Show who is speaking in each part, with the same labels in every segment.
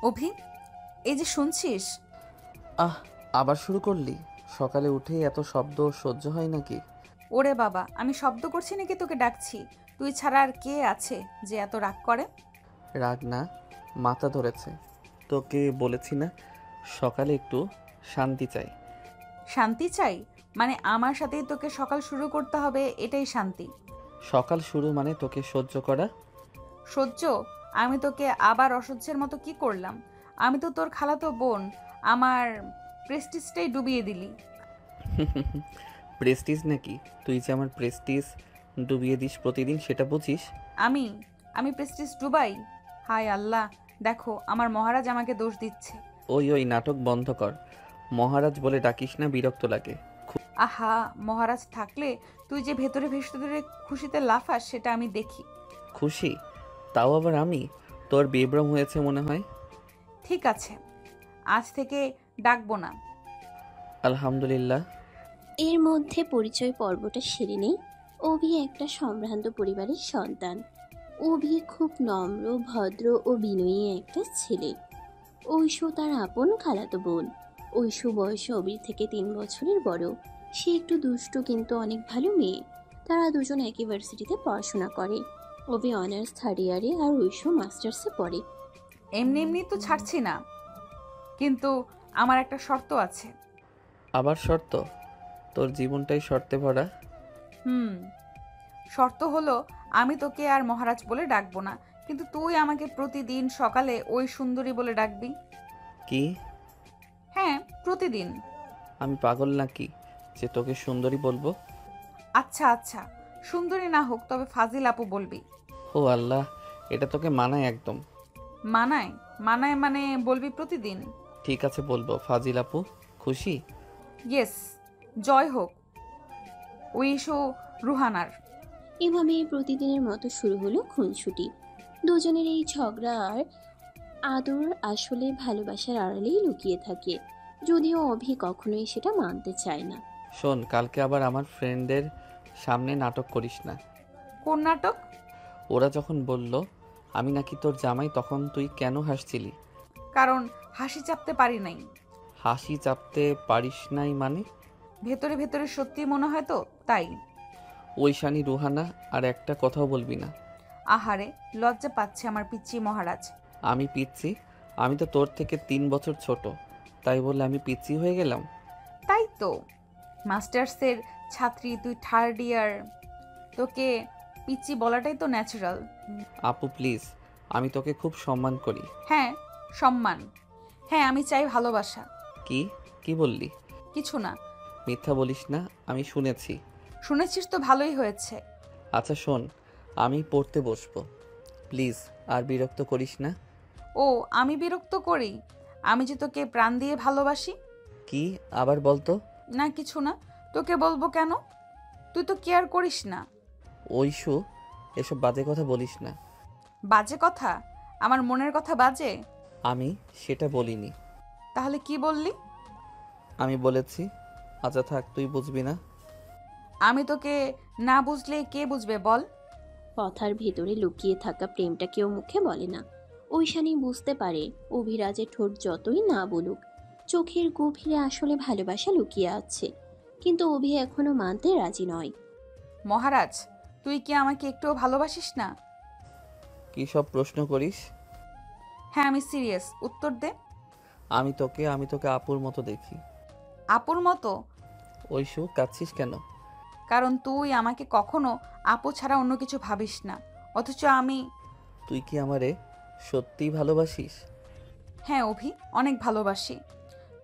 Speaker 1: অভি, এই যে শুনছিস?
Speaker 2: আহ, আবার শুরু করলি? সকালে উঠেই এত শব্দ সহ্য হয় নাকি?
Speaker 1: ওরে বাবা, আমি শব্দ করছি নাকি তোকে ডাকছি? তুই ছাড়া আর কে আছে যে এত রাগ করে?
Speaker 2: রাগ না, মাথা ধরেছে। তোকে বলেছি না, সকালে একটু শান্তি চাই।
Speaker 1: শান্তি চাই? মানে আমার সাথেই তোকে সকাল শুরু করতে হবে, এটাই শান্তি?
Speaker 2: সকাল শুরু মানে তোকে সহ্য করা।
Speaker 1: সহ্য? আমি তোকে আবার অসহ্যের মতো কি করলাম? আমি তো তোর খালাতো বোন। আমার প্রেস্টিজটাই ডুবিয়ে দিলি।
Speaker 2: প্রেস্টিজ নাকি? তুই যে আমার প্রেস্টিজ ডুবিয়ে দিস প্রতিদিন, সেটা বুঝিস?
Speaker 1: আমি আমি প্রেস্টিজ ডুবাই? হায় আল্লাহ, দেখো আমার মহারাজ আমাকে দোষ দিচ্ছে।
Speaker 2: ওই ওই নাটক বন্ধ কর। মহারাজ বলে ডাকিস না, বিরক্ত লাগে।
Speaker 1: আহা, মহারাজ থাকলে তুই যে ভেতরে ভেতরে খুশিতে লাফাস সেটা আমি দেখি।
Speaker 2: খুশি? তাও আবার আমি? তোর বিভ্রম হয়েছে মনে হয়।
Speaker 1: ঠিক আছে, আজ থেকে ডাকবো না।
Speaker 2: আলহামদুলিল্লাহ।
Speaker 3: এর মধ্যে পরিচয় পর্বটা সেরে নেই। অভি একটা সম্ভ্রান্ত পরিবারের সন্তান। অভি খুব নম্র, ভদ্র ও বিনয়ী একটা ছেলে। ঐশু তার আপন খালাতো বোন। ঐশু বয়সে অভির থেকে 3 বছরের বড়। সে একটু দুষ্টু কিন্তু অনেক ভালো মেয়ে। তারা দুজন একই ভার্সিটিতে পড়াশোনা করে। অভি অনার্স 3rd ইয়ারে আর ঐশু মাস্টার্সে পড়ে।
Speaker 1: এমনি এমনি তো ছাড়ছি না, কিন্তু আমার একটা শর্ত আছে।
Speaker 2: আবার শর্ত? তোর জীবনটাই শর্তে ভরা।
Speaker 1: হুম, শর্ত হলো আমি তোকে আর মহারাজ বলে ডাকবো না, কিন্তু তুই আমাকে প্রতিদিন সকালে ওই সুন্দরী বলে ডাকবি।
Speaker 2: কি?
Speaker 1: হ্যাঁ, প্রতিদিন।
Speaker 2: আমি পাগল নাকি যে তোকে সুন্দরী বলবো?
Speaker 1: আচ্ছা আচ্ছা, সুন্দরী না হোক তবে ফাজিল আপু বলবি।
Speaker 2: ও আল্লাহ, এটা তোকে মানায় একদম?
Speaker 1: মানায়? মানায় মানে বলবি প্রতিদিন।
Speaker 2: ঠিক আছে, বলবো। ফাজিল আপু, খুশি?
Speaker 1: ইয়েস, জয় হোক উইশু রুহানার।
Speaker 3: এভাবে প্রতিদিনের মতো শুরু হলো খুনসুটি। দুজনের এই ঝগড়া আর আদর আসলে ভালোবাসার আড়ালেই লুকিয়ে থাকে, যদিও অভি কখনোই সেটা মানতে চায় না।
Speaker 2: শোন, কালকে আবার আমার ফ্রেন্ডদের সামনে নাটক করিস না।
Speaker 1: কোন নাটক?
Speaker 2: ওরা যখন বলল আমি নাকি তোর জামাই, তখন তুই কেন হাসছিলি?
Speaker 1: কারণ হাসি চাপতে পারি নাই।
Speaker 2: হাসি চাপতে পারিস নাই মানে?
Speaker 1: ভেতরে ভেতরে সত্যি মনে হয় তো, তাই।
Speaker 2: ওই শানি রুহানা, আর একটা কথাও বলবি না।
Speaker 1: আহারে, লজ্জা পাচ্ছে আমার পিচ্চি মহারাজ।
Speaker 2: আমি পিচ্ছি? আমি তো তোর থেকে 3 বছর ছোট, তাই বলে আমি পিচ্ছি হয়ে গেলাম?
Speaker 1: তাই তো, মাস্টার্সের ছাত্রী তুই, 3rd ইয়ার, তোকে পিচ্চি বলাটাই তো ন্যাচারাল।
Speaker 2: আপু প্লিজ, আমি তোকে খুব সম্মান করি।
Speaker 1: হ্যাঁ, সম্মান। হ্যাঁ, আমি চাই ভালোবাসা।
Speaker 2: কি? কি বললি?
Speaker 1: কিছু না।
Speaker 2: মিথ্যা বলিস না, আমি শুনেছি।
Speaker 1: শুনেছিস তো ভালোই হয়েছে।
Speaker 2: আচ্ছা শোন, আমি পড়তে বসবো, প্লিজ আর বিরক্ত করিস না।
Speaker 1: ও, আমি বিরক্ত করি? আমি যে তোকে প্রাণ দিয়ে ভালোবাসি।
Speaker 2: কি? আবার বলতো।
Speaker 1: না কিছু না, তোকে বলবো কেন? তুই তো কেয়ার করিস না।
Speaker 2: ঐশু, এসব বাজে কথা বলিস না।
Speaker 1: বাজে কথা? আমার মনের কথা বাজে?
Speaker 2: আমি সেটা বলিনি।
Speaker 1: তাহলে কি বললি?
Speaker 2: আমি বলেছি। আচ্ছা থাক, তুই বুঝবি না।
Speaker 1: আমি তোকে না বুঝলে কে বুঝবে বল?
Speaker 3: কথার ভেতরে লুকিয়ে থাকা প্রেমটা কেউ মুখে বলে না। ঐশানী বুঝতে পারে অভিরাজের ঠোঁট যতই না বলুক, চোখের গভীরে আসলে ভালোবাসা লুকিয়ে আছে। কিন্তু অভি এখনো মানতে রাজি নয়।
Speaker 1: মহারাজ, তুই কি আমাকে একটুও ভালোবাসিস না?
Speaker 2: কি সব প্রশ্ন করিস?
Speaker 1: হ্যাঁ, আমি সিরিয়াস, উত্তর দে।
Speaker 2: আমি তোকে আপুর মতো দেখি।
Speaker 1: আপুর মতো?
Speaker 2: ঐশু, কাঁদছিস কেন?
Speaker 1: কারণ তুই আমাকে কখনো আপু ছাড়া অন্য কিছু ভাবিস না, অথচ আমি।
Speaker 2: তুই কি আমারে সত্যিই ভালোবাসিস?
Speaker 1: হ্যাঁ অভি, অনেক ভালোবাসি।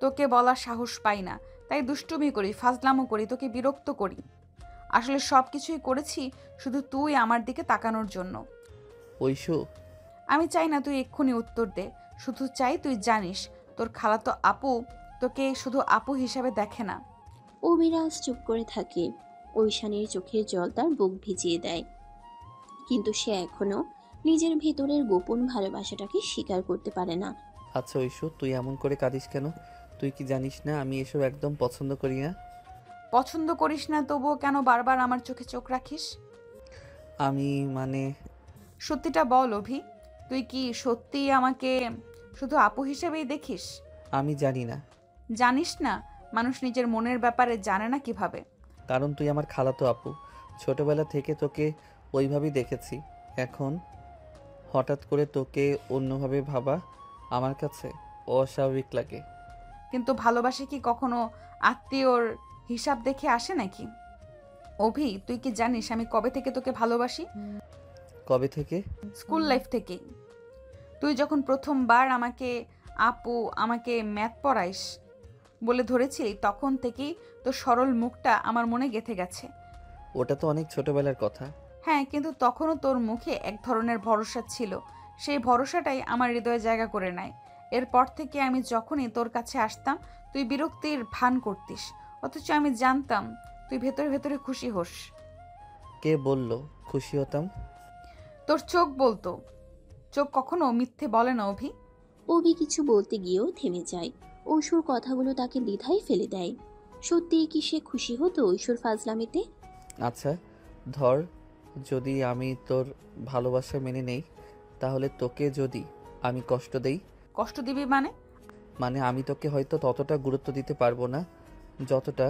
Speaker 1: তোকে বলার সাহস পাই না, তাই দুষ্টুমি করি, ফাজলামো করি, তোকে বিরক্ত করি। আসলে সব কিছুই করেছি শুধু তুই আমার দিকে তাকানোর জন্য।
Speaker 2: ঐশু।
Speaker 1: আমি চাই না তুই এক্ষুনি উত্তর দে, শুধু চাই তুই জানিস তোর খালাতো আপু তোকে শুধু আপু হিসাবে দেখে না।
Speaker 3: অভিরাজ চুপ করে থাকে। ঐশানীর চোখের জল তার বুক ভিজিয়ে দেয়, কিন্তু সে এখনো নিজের ভেতরের গোপন ভালোবাসাটাকে স্বীকার করতে পারে না।
Speaker 2: আচ্ছা ঐশু, তুই এমন করে কাঁদিস কেন? তুই কি জানিস না আমি এসব একদম পছন্দ করি না?
Speaker 1: পছন্দ করিস না, তবুও কেন বারবার আমার চোখে চোখ রাখিস?
Speaker 2: আমি মানে।
Speaker 1: সত্যিটা বল অভি, তুই কি সত্যিই আমাকে শুধু আপু হিসেবেই দেখিস?
Speaker 2: আমি জানি না,
Speaker 1: জানিস না? মানুষ নিজের মনের ব্যাপারে জানে না কিভাবে?
Speaker 2: কারণ তুই আমার খালাতো আপু। ছোটবেলা থেকে তোকে ওইভাবেই দেখেছি। এখন হঠাৎ করে তোকে অন্যভাবে ভাবা আমার কাছে অস্বাভাবিক লাগে।
Speaker 1: কিন্তু ভালোবাসা কি কখনো আত্মীয়র হিসাব দেখে আসে নাকি? অভি, তুই কি জানিস আমি কবে থেকে তোকে ভালোবাসি?
Speaker 2: কবে থেকে?
Speaker 1: স্কুল লাইফ থেকেই। তুই যখন প্রথমবার আমাকে আপু, আমাকে ম্যাথ পড়াইস বলে ধরেছিলি, তখন থেকেই তোর সরল মুখটা আমার মনে গেঁথে গেছে।
Speaker 2: ওটা তো অনেক ছোটবেলার কথা।
Speaker 1: হ্যাঁ, কিন্তু তখনও তোর মুখে এক ধরনের ভরসা ছিল। সেই ভরসাটাই আমার হৃদয়ে জায়গা করে নেয়। এরপর থেকে আমি যখনই তোর কাছে আসতাম, তুই বিরক্তির ভান করতিস, অথচ আমি জানতাম তুই ভেতরে ভেতরে খুশি হোস।
Speaker 2: কে বলল খুশি হতাম?
Speaker 1: তোর চোখ বলতো। চোখ কখনো মিথ্যে বলে না অভি।
Speaker 3: অভি কিছু বলতে গিয়েও থেমে যায়। ঐশোর কথাগুলো তাকে দ্বিধায় ফেলে দেয়। সত্যিই কি সে খুশি হতো ঐশোর ফাজলামিতে?
Speaker 2: আচ্ছা ধর, যদি আমি তোর ভালোবাসা মেনে নেই, তাহলে তোকে যদি আমি কষ্ট দেই?
Speaker 1: কষ্ট দিবি মানে?
Speaker 2: মানে আমি তোকে হয়তো ততটা গুরুত্ব দিতে পারবো না যতটা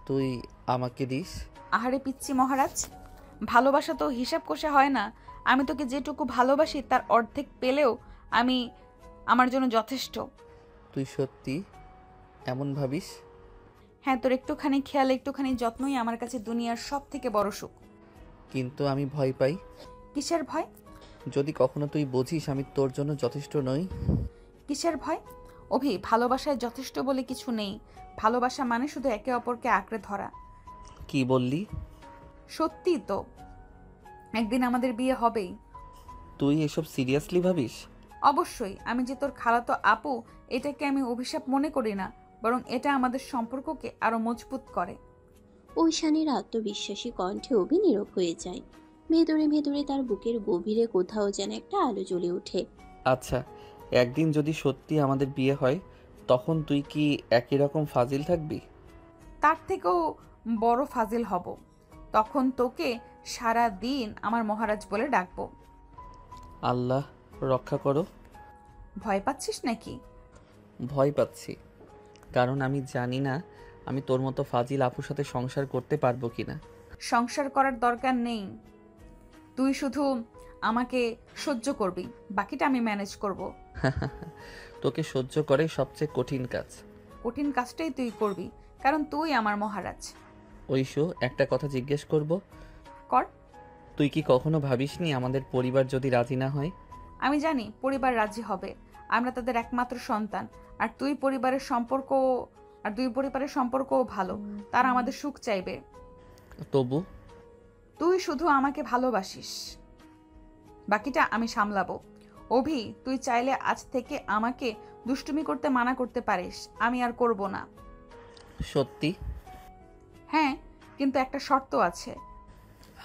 Speaker 2: তুই আমাকে দিস।
Speaker 1: আহারে পিচ্চি মহারাজ, ভালোবাসা তো হিসাব কষে হয় না। আমি তোকে যেটুকু ভালোবাসি তার অর্ধেক পেলেও আমি আমার জন্য যথেষ্ট।
Speaker 2: তুই সত্যি এমন ভাবিস?
Speaker 1: হ্যাঁ, তোর একটুখানি খেয়াল, একটুখানি যত্নই আমার কাছে দুনিয়ার সব থেকে বড় সুখ।
Speaker 2: কিন্তু আমি ভয় পাই,
Speaker 1: কিসের ভয়?
Speaker 2: যদি কখনো তুই বুঝিস আমি তোর জন্য যথেষ্ট নই।
Speaker 1: কিসের ভয়? অভি, ভালোবাসায় যথেষ্ট বলে কিছু নেই। ভালোবাসা মানে শুধু একে অপরকে আঁকড়ে ধরা।
Speaker 2: কি বললি?
Speaker 1: সত্যি তো, একদিন আমাদের বিয়ে হবেই।
Speaker 2: তুই এসব সিরিয়াসলি ভাবিস?
Speaker 1: অবশ্যই। আমি যে তোর খালাতো আপু, এটাকে আমি অভিশাপ মনে করি না, বরং এটা আমাদের সম্পর্ককে আরো মজবুত করে।
Speaker 3: ঐশানের আত্মবিশ্বাসী কণ্ঠে অভি নীরব হয়ে যায়। ভেতরে ভেতরে তার বুকের গভীরে কোথাও যেন একটা আলো জ্বলে ওঠে।
Speaker 2: আচ্ছা, একদিন যদি সত্যি আমাদের বিয়ে হয়, তখন তুই কি একই রকম ফাজিল থাকবি?
Speaker 1: তার থেকেও বড় ফাজিল হব। তখন তোকে সারা দিন আমার মহারাজ বলে ডাকবো।
Speaker 2: আল্লাহ রক্ষা করো।
Speaker 1: ভয় পাচ্ছিস নাকি?
Speaker 2: ভয় পাচ্ছি, কারণ আমি জানি না আমি তোর মতো ফাজিল আপুর সাথে সংসার করতে পারবো কিনা।
Speaker 1: সংসার করার দরকার নেই। তুই শুধু আমাকে সহ্য করবি, বাকিটা আমি ম্যানেজ করব।
Speaker 2: তোকে সহ্য করে সবচেয়ে কঠিন কাজ।
Speaker 1: কঠিন কাজটাই তুই করবি, কারণ তুই আমার মহারাজ।
Speaker 2: ঐশু, একটা কথা জিজ্ঞেস করব?
Speaker 1: কর।
Speaker 2: তুই কি কখনো ভাবিসনি আমাদের পরিবার যদি রাজি না হয়?
Speaker 1: আমি জানি পরিবার রাজি হবে। আমরা তাদের একমাত্র সন্তান। আর দুই পরিবারের সম্পর্কও ভালো। তারা আমাদের সুখ চাইবে।
Speaker 2: তবু
Speaker 1: তুই শুধু আমাকে ভালোবাসিস, বাকিটা আমি সামলাবো। অভি, তুই চাইলে আজ থেকে আমাকে দুষ্টুমি করতে মানা করতে পারিস, আমি আর করব না।
Speaker 2: সত্যি?
Speaker 1: হ্যাঁ, কিন্তু একটা শর্ত আছে।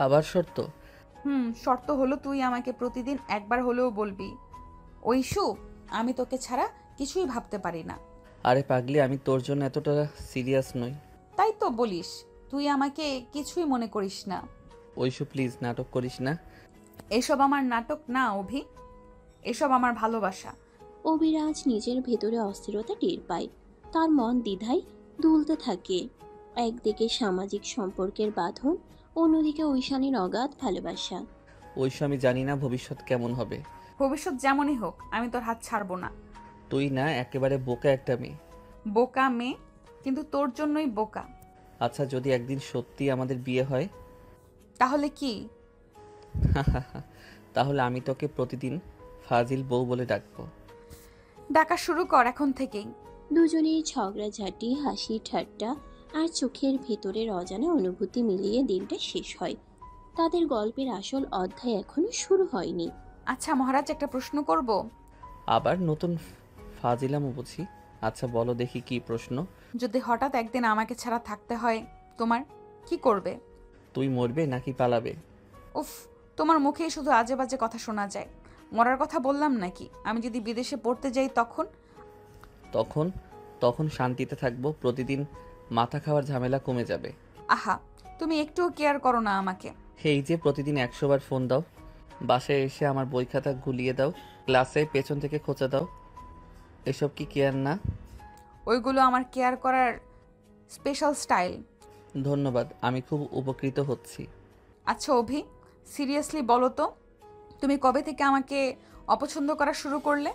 Speaker 2: আবার শর্ত?
Speaker 1: শর্ত হলো তুই আমাকে প্রতিদিন একবার হলেও বলবি, ঐশু, আমি তোকে ছাড়া কিছুই ভাবতে পারি না।
Speaker 2: আরে পাগলি, আমি তোর জন্য এতটা সিরিয়াস নই।
Speaker 1: তাই তো বলিস, তুই আমাকে কিছুই মনে করিস না।
Speaker 2: ঐশু প্লিজ, নাটক করিস না।
Speaker 1: এসব আমার নাটক না অভি, এসব আমার ভালোবাসা।
Speaker 3: অভিরাজ নিজের ভেতরে অস্থিরতা টের পায়। তার মন দ্বিধায় দুলতে থাকে। একদিকে সামাজিক সম্পর্কের বাঁধন, অন্যদিকে ঐশানীর অগাধ ভালোবাসা।
Speaker 2: ঐশু, আমি জানি না ভবিষ্যৎ কেমন হবে।
Speaker 1: ভবিষ্যৎ যেমনই হোক, আমি তোর হাত ছাড়বো না।
Speaker 2: তুই না একেবারে বোকা একটা মেয়ে।
Speaker 1: বোকা মেয়ে? কিন্তু তোর জন্যই বোকা।
Speaker 2: আচ্ছা, যদি একদিন সত্যি আমাদের বিয়ে হয়
Speaker 1: তাহলে কি?
Speaker 2: তাহলে আমি তোকে প্রতিদিন ফাজিল বউ বলে ডাকবো।
Speaker 1: ডাকা শুরু কর এখন থেকেই।
Speaker 3: দুজনেই ঝগড়াঝাটি, হাসি ঠাট্টা আর চোখের ভেতরের অজানা অনুভূতি মিলিয়ে দিনটা শেষ হয়। তাদের গল্পের আসল অধ্যায় এখনো শুরু হয়নি।
Speaker 1: আচ্ছা মহারাজ, একটা প্রশ্ন করব।
Speaker 2: আবার নতুন ফাজিলামো বুঝি? আচ্ছা বলো দেখি, কি প্রশ্ন?
Speaker 1: যদি হঠাৎ একদিন আমাকে ছাড়া থাকতে হয়, তোমার কি করবে?
Speaker 2: তুই মরবে নাকি পালাবে?
Speaker 1: উফ, তোমার মুখেই শুধু আজে বাজে কথা শোনা যায়। মরার কথা বললাম নাকি? আমি যদি বিদেশে পড়তে যাই তখন?
Speaker 2: তখন তখন শান্তিতে থাকবো, প্রতিদিন মাথা খাওয়ার ঝামেলা কমে যাবে।
Speaker 1: আহা, তুমি একটুও কেয়ার করো না আমাকে।
Speaker 2: এই যে প্রতিদিন 100 বার ফোন দাও, বাসায় এসে আমার বই খাতা গুলিয়ে দাও, ক্লাসে পেছন থেকে খোঁচা দাও, এসব কি কেয়ার না?
Speaker 1: ওইগুলো আমার কেয়ার করার স্পেশাল স্টাইল।
Speaker 2: ধন্যবাদ, আমি খুব উপকৃত হচ্ছি।
Speaker 1: আচ্ছা অভি, সিরিয়াসলি বলো তো, তুমি কবে থেকে আমাকে অপছন্দ করা শুরু করলে?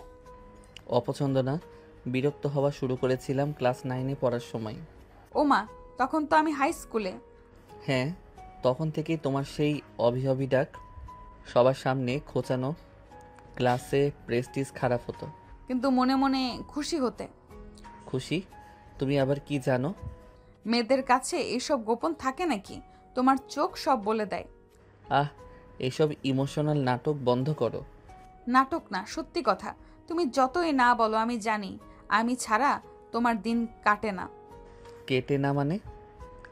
Speaker 2: অপছন্দ না, বিরক্ত হওয়া শুরু করেছিলাম ক্লাস 9-এ পড়ার সময়।
Speaker 1: ওমা, তখন তো আমি হাই স্কুলে।
Speaker 2: হ্যাঁ, তখন থেকেই তোমার সেই অভিহবি ডাক, সবার সামনে খোঁচানো, ক্লাসে প্রেস্টিজ খারাপ হতো।
Speaker 1: কিন্তু মনে মনে খুশি হতে।
Speaker 2: খুশি? তুমি আবার কি জানো?
Speaker 1: মেয়েদের কাছে এইসব গোপন থাকে নাকি? তোমার চোখ সব বলে দেয়।
Speaker 2: আহ, এসব ইমোশনাল নাটক বন্ধ করো।
Speaker 1: নাটক না, সত্যি কথা। তুমি যতই না বলো আমি জানি, আমি ছাড়া তোমার দিন কাটে না।
Speaker 2: কেটে না মানে?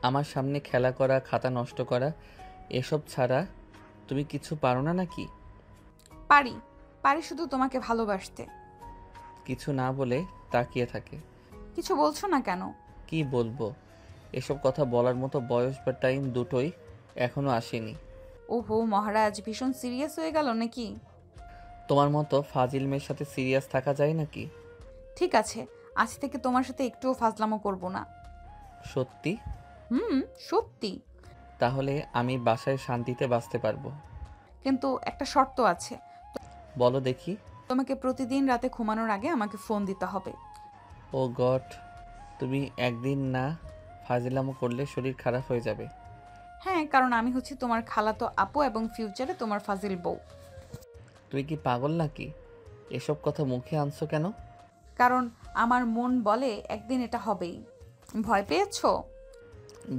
Speaker 2: আমার সামনে খেলা করা, খাতা নষ্ট করা, এসব ছাড়া তুমি কিছু পারো না নাকি?
Speaker 1: পারি, পারি শুধু তোমাকে ভালোবাসতে।
Speaker 2: কিছু না বলে তাকিয়ে থাকে।
Speaker 1: কিছু বলছো না কেন?
Speaker 2: কি বলবো? এসব কথা বলার মতো বয়স বা টাইম দুটোই এখনো আসেনি।
Speaker 1: ওহো মহারাজ, ভীষণ সিরিয়াস হয়ে গেল নাকি?
Speaker 2: তোমার মতো ফাজিল মেয়ের সাথে সিরিয়াস থাকা যায় নাকি?
Speaker 1: ঠিক আছে, আজ থেকে তোমার সাথে একটুও ফাজলামো করব না।
Speaker 2: সত্যি?
Speaker 1: সত্যি।
Speaker 2: তাহলে আমি বাসায় শান্তিতে বাঁচতে পারবো।
Speaker 1: কিন্তু একটা শর্ত আছে।
Speaker 2: বলো দেখি।
Speaker 1: তোমাকে প্রতিদিন রাতে ঘুমানোর আগে আমাকে ফোন দিতে হবে।
Speaker 2: ও গড, তুমি একদিন না ফাজিলামো করলে শরীর খারাপ হয়ে যাবে।
Speaker 1: হ্যাঁ, কারণ আমি হচ্ছি তোমার খালাতো আপু এবং ফিউচারে তোমার ফাজিল বউ।
Speaker 2: তুই কি পাগল নাকি? এসব কথা মুখে আনছো কেন?
Speaker 1: কারণ আমার মন বলে একদিন এটা হবেই। ভয় পেয়েছো?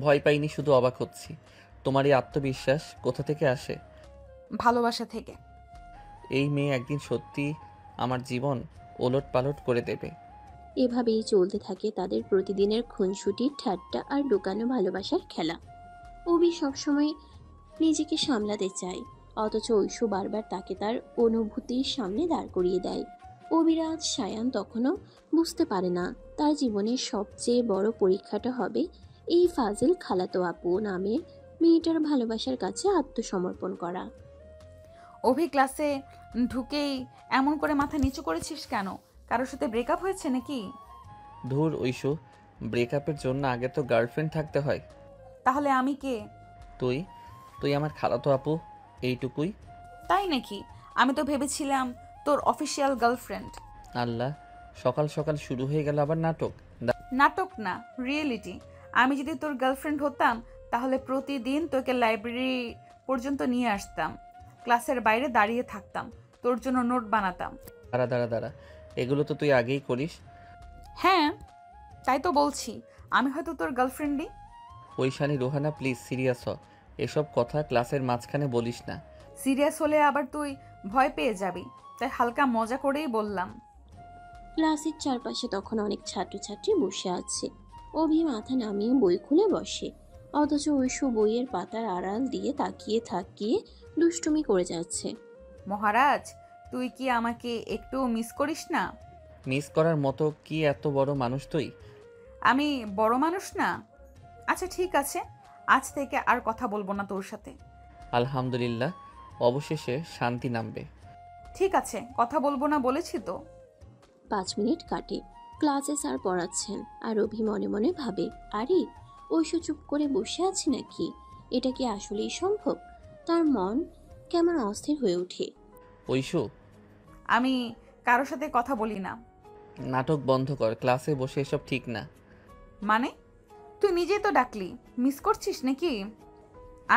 Speaker 2: ভয় পাইনি, শুধু অবাক হচ্ছি। তোমার এই আত্মবিশ্বাস কোথা থেকে আসে?
Speaker 1: ভালোবাসা থেকে।
Speaker 2: এই মেয়ে একদিন সত্যি আমার জীবন ওলট পালট করে দেবে।
Speaker 3: এভাবেই চলতে থাকে তাদের প্রতিদিনের খুনসুটি, ঠাট্টা আর লুকানো ভালোবাসার খেলা। অভি সবসময় নিজেকে সামলাতে চায়, অথচ ঐশু বারবার তাকে তার অনুভূতির সামনে দাঁড় করিয়ে দেয়। অভিরাজ সায়ান তখনও বুঝতে পারে না তার জীবনের সবচেয়ে বড় পরীক্ষাটা হবে এই ফাজিল খালাতো আপু নামের মেয়েটার ভালোবাসার কাছে আত্মসমর্পণ করা।
Speaker 1: অভি ক্লাসে ঢুকেই এমন করে মাথা নিচু করেছিস কেন? কারোর সাথে ব্রেকআপ হয়েছে নাকি?
Speaker 2: ধুর ঐশু, ব্রেকআপের জন্য আগে তো গার্লফ্রেন্ড থাকতে হয়।
Speaker 1: তাহলে আমি কে?
Speaker 2: তুই তুই আমার খালাতো আপু, এইটুকুই।
Speaker 1: তাই নাকি? আমি তো ভেবেছিলাম তোর অফিসিয়াল গার্লফ্রেন্ড।
Speaker 2: আল্লাহ, সকাল সকাল শুরু হয়ে গেল আবার নাটক।
Speaker 1: নাটক না, রিয়েলিটি। আমি যদি তোর গার্লফ্রেন্ড হতাম তাহলে প্রতিদিন তোকে লাইব্রেরি পর্যন্ত নিয়ে আসতাম, ক্লাসের বাইরে দাঁড়িয়ে থাকতাম, তোর জন্য নোট বানাতাম।
Speaker 2: দাঁড়া দাঁড়া দাঁড়া, এগুলো তো তুই আগেই করিস।
Speaker 1: হ্যাঁ, তাই তো বলছি, আমি হয়তো তোর গার্লফ্রেন্ডই।
Speaker 2: ঐশানী, রোহানা, প্লিজ সিরিয়াস হ। এসব কথা ক্লাসের মাঝখানে বলিস না।
Speaker 1: সিরিয়াস হলে আবার তুই ভয় পেয়ে যাবি, তাই হালকা মজা করেই বললাম।
Speaker 3: ক্লাসের চারপাশে তখন অনেক ছাত্রছাত্রী বসে আছে। অভি মাথা নামিয়ে বই খুলে বসে, অথচ ঐশু বইয়ের পাতার আড়াল দিয়ে তাকিয়ে থাকিয়ে দুষ্টুমি করে যাচ্ছে।
Speaker 1: মহারাজ, তুই কি আমাকে একটু মিস করিস না?
Speaker 2: মিস করার মতো কি এত বড় মানুষ তুই?
Speaker 1: আমি বড় মানুষ না? আচ্ছা ঠিক আছে, আজ থেকে আর কথা বলবো না তোর সাথে।
Speaker 2: আলহামদুলিল্লাহ, অবশেষে শান্তি নামবে।
Speaker 1: ঠিক আছে, কথা বলবো না বলেছি তো।
Speaker 3: 5 মিনিট কাটে। ক্লাসে স্যার পড়াচ্ছেন আর অভি মনে মনে ভাবে, আরে ঐশু চুপ করে বসে আছে নাকি? এটা কি আসলেই সম্ভব? তার মন কেমন অস্থির হয়ে ওঠে।
Speaker 2: ঐশু,
Speaker 1: আমি কারোর সাথে কথা বলি না।
Speaker 2: নাটক বন্ধ কর, ক্লাসে বসে এসব ঠিক না।
Speaker 1: মানে? তুই নিজেই তো ডাকলি, মিস করছিস নাকি?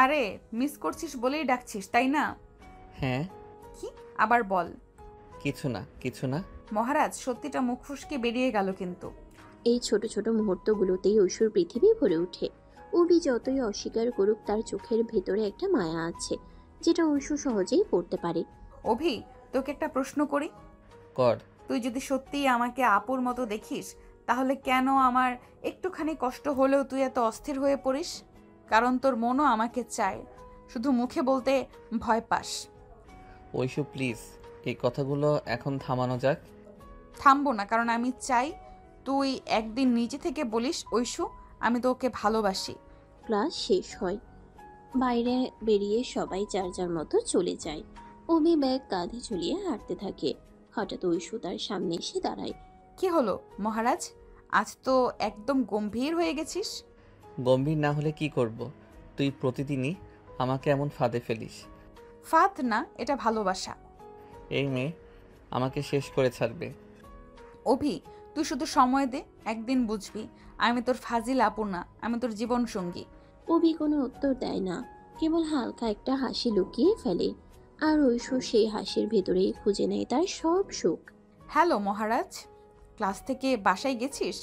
Speaker 1: আরে মিস করছিস বলেই ডাকছিস, তাই না?
Speaker 2: হ্যাঁ।
Speaker 1: কি? আবার বল।
Speaker 2: কিছু না, কিছু না।
Speaker 1: মহারাজ, সত্যিটা মুখ ফুসকে বেরিয়ে গেল কিন্তু।
Speaker 3: এই ছোট ছোট মুহূর্তগুলোতেই ঐশুর পৃথিবী ভরে ওঠে। অভি যতই অস্বীকার করুক, তার চোখের ভেতরে একটা মায়া আছে যেটা ঐশু সহজেই পড়তে পারে।
Speaker 1: অভি, তোকে একটা প্রশ্ন করি।
Speaker 2: কর।
Speaker 1: তুই যদি সত্যিই আমাকে আপুর মতো দেখিস, তাহলে কেন আমার একটুখানি কষ্ট হলেও তুই এত অস্থির হয়ে পড়িস? কারণ তোর মনও আমাকে চায়, শুধু মুখে বলতে ভয় পাস।
Speaker 2: ঐশু প্লিজ, এই কথাগুলো এখন থামানো যাক।
Speaker 1: থামবো না, কারণ আমি চাই তুই একদিন নিজে থেকে বলিস, ঐশু আমি তোকে ভালোবাসি।
Speaker 3: ক্লাস শেষ হয়, বাইরে বেরিয়ে সবাই যার যার মতো চলে যায়। অভি ব্যাগ কাঁধে ঝুলিয়ে হাঁটতে থাকে। হঠাৎ ঐশু তার সামনে এসে দাঁড়ায়।
Speaker 1: কি হলো মহারাজ, আজ তো একদম গম্ভীর হয়ে গেছিস।
Speaker 2: গম্ভীর না হলে কি করব? তুই প্রতিদিনই আমাকে এমন ফাঁদে ফেলিস।
Speaker 1: ফাঁদ না, এটা ভালোবাসা।
Speaker 2: এই মেয়ে আমাকে শেষ করে ছাড়বে।
Speaker 1: অভি, তুই শুধু সময় দে, একদিন বুঝবি আমি তোর ফাজিল আপু না, আমি তোর জীবন সঙ্গী।
Speaker 3: অভি কোনো উত্তর দেয় না, কেবল হালকা একটা হাসি লুকিয়ে ফেলে। আর ঐশু সেই হাসির ভেতরেই খুঁজে নেয় তার সব সুখ।
Speaker 1: হ্যালো মহারাজ, ক্লাস থেকে বাসায় গেছিস?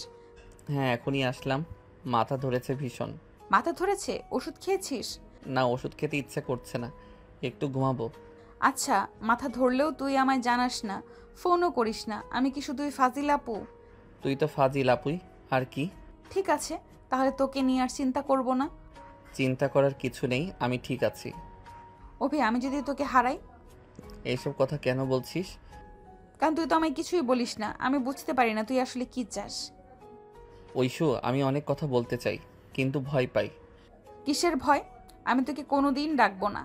Speaker 2: হ্যাঁ, এখনই আসলাম। মাথা ধরেছে ভীষণ।
Speaker 1: মাথা ধরেছে? ওষুধ খেয়েছিস?
Speaker 2: না, ওষুধ খেতে ইচ্ছা করছে না, একটু ঘুমাবো।
Speaker 1: আচ্ছা, মাথা ধরলেও তুই আমায় জানাস না, ফোনও করিস না, আমি কি শুধুই ফাজিল আপু?
Speaker 2: তুই তো ফাজিল আপুই, আর কি?
Speaker 1: ঠিক আছে, তাহলে তোকে নিয়ে আর চিন্তা করব না।
Speaker 2: চিন্তা করার কিছু নেই, আমি ঠিক আছি।
Speaker 1: অভি, আমি যদি তোকে হারাই?
Speaker 2: এইসব কথা কেন বলছিস?
Speaker 1: কারণ তুই তো আমায় কিছুই বলিস না, আমি বুঝতে পারি না তুই আসলে কি চাস।
Speaker 2: ঐশু, আমি অনেক কথা বলতে চাই, কিন্তু ভয় পাই।
Speaker 1: কিসের ভয়? আমি তোকে কোনোদিন ডাকবো না।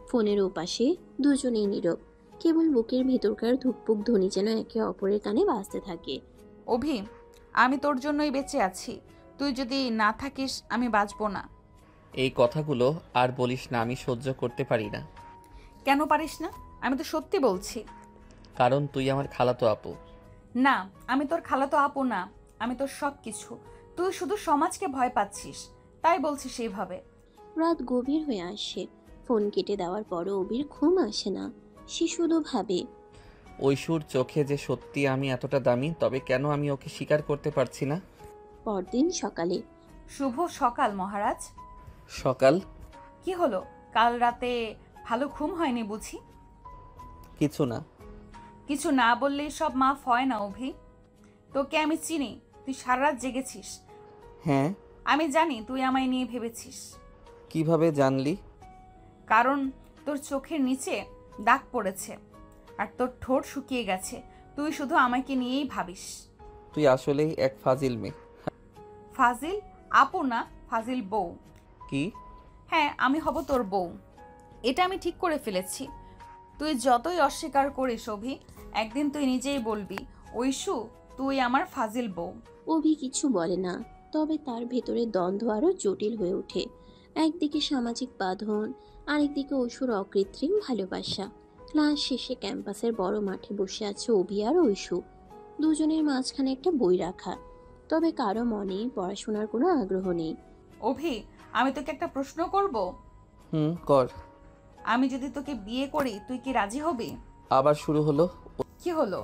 Speaker 3: ফোনের ওপাশে দুজনেই নীরব, কেবল বুকের ভেতরকার ধুকপুক ধ্বনি যেন একে অপরের কানে বাজতে থাকে।
Speaker 1: অভি, আমি তোর জন্যই বেঁচে আছি, তুই যদি না থাকিস আমি বাঁচবো না।
Speaker 2: এই কথাগুলো আর বলিস না, আমি সহ্য করতে পারি না।
Speaker 1: কেন পারিস না? আমি তো সত্যি বলছি।
Speaker 2: কারণ তুই আমার খালাতো আপু।
Speaker 1: না, আমি তোর খালাতো আপু না, আমি তোর সব কিছু। তুই শুধু সমাজকে ভয় পাচ্ছিস, তাই বলছিস এইভাবে।
Speaker 3: রাত গভীর হয়ে আসে, ফোন কেটে দেওয়ার পরও অবির ঘুম আসে না। সে শুধু ভাবে,
Speaker 2: ঐশুর চোখে যে সত্যি আমি এতটা দামি, তবে কেন আমি ওকে স্বীকার করতে পারছি না?
Speaker 3: পরদিন সকালে
Speaker 1: শুভ সকাল মহারাজ।
Speaker 2: সকাল?
Speaker 1: কি হলো, কাল রাতে ভালো ঘুম হয়নি বুঝি?
Speaker 2: কিছু না।
Speaker 1: কিছু না বললেই সব মাফ হয় না অভি। তোকে আমি চিনি, তুই সারা রাত জেগেছিস।
Speaker 2: হ্যাঁ।
Speaker 1: আমি জানি তুই আমায় নিয়ে ভেবেছিস।
Speaker 2: কিভাবে জানলি?
Speaker 1: কারণ তোর চোখের নিচে দাগ পড়েছে আর তোর ঠোঁট শুকিয়ে গেছে, তুই শুধু আমাকে নিয়েই ভাবিস।
Speaker 2: তুই আসলেই এক ফাজিল মেয়ে।
Speaker 1: ফাজিল আপু না, ফাজিল বউ।
Speaker 2: কি?
Speaker 1: হ্যাঁ, আমি হব তোর বউ, এটা আমি ঠিক করে ফেলেছি। তুই যতই অস্বীকার করিস অভি, একদিন তুই নিজেই বলবি ঐশু তুই আমার ফাজিল বউ।
Speaker 3: অভি কিছু বলে না, তবে তার ভেতরে দ্বন্দ্ব আরো জটিল হয়ে ওঠে। একদিকে সামাজিক বাঁধন, আরেকদিকে ঐশুর অকৃত্রিম ভালোবাসা। ক্লাস শেষে ক্যাম্পাসের বড় মাঠে বসে আছে অভি আর ঐশু। দুজনের মাঝখানে একটা বই রাখা, তবে কারো মনে পড়াশোনার কোনো আগ্রহ নেই।
Speaker 1: অভি, আমি তোকে একটা প্রশ্ন করব।
Speaker 2: কর।
Speaker 1: আমি যদি তোকে বিয়ে করি তুই কি রাজি হবি?
Speaker 2: আবার শুরু হলো।
Speaker 1: কি হলো,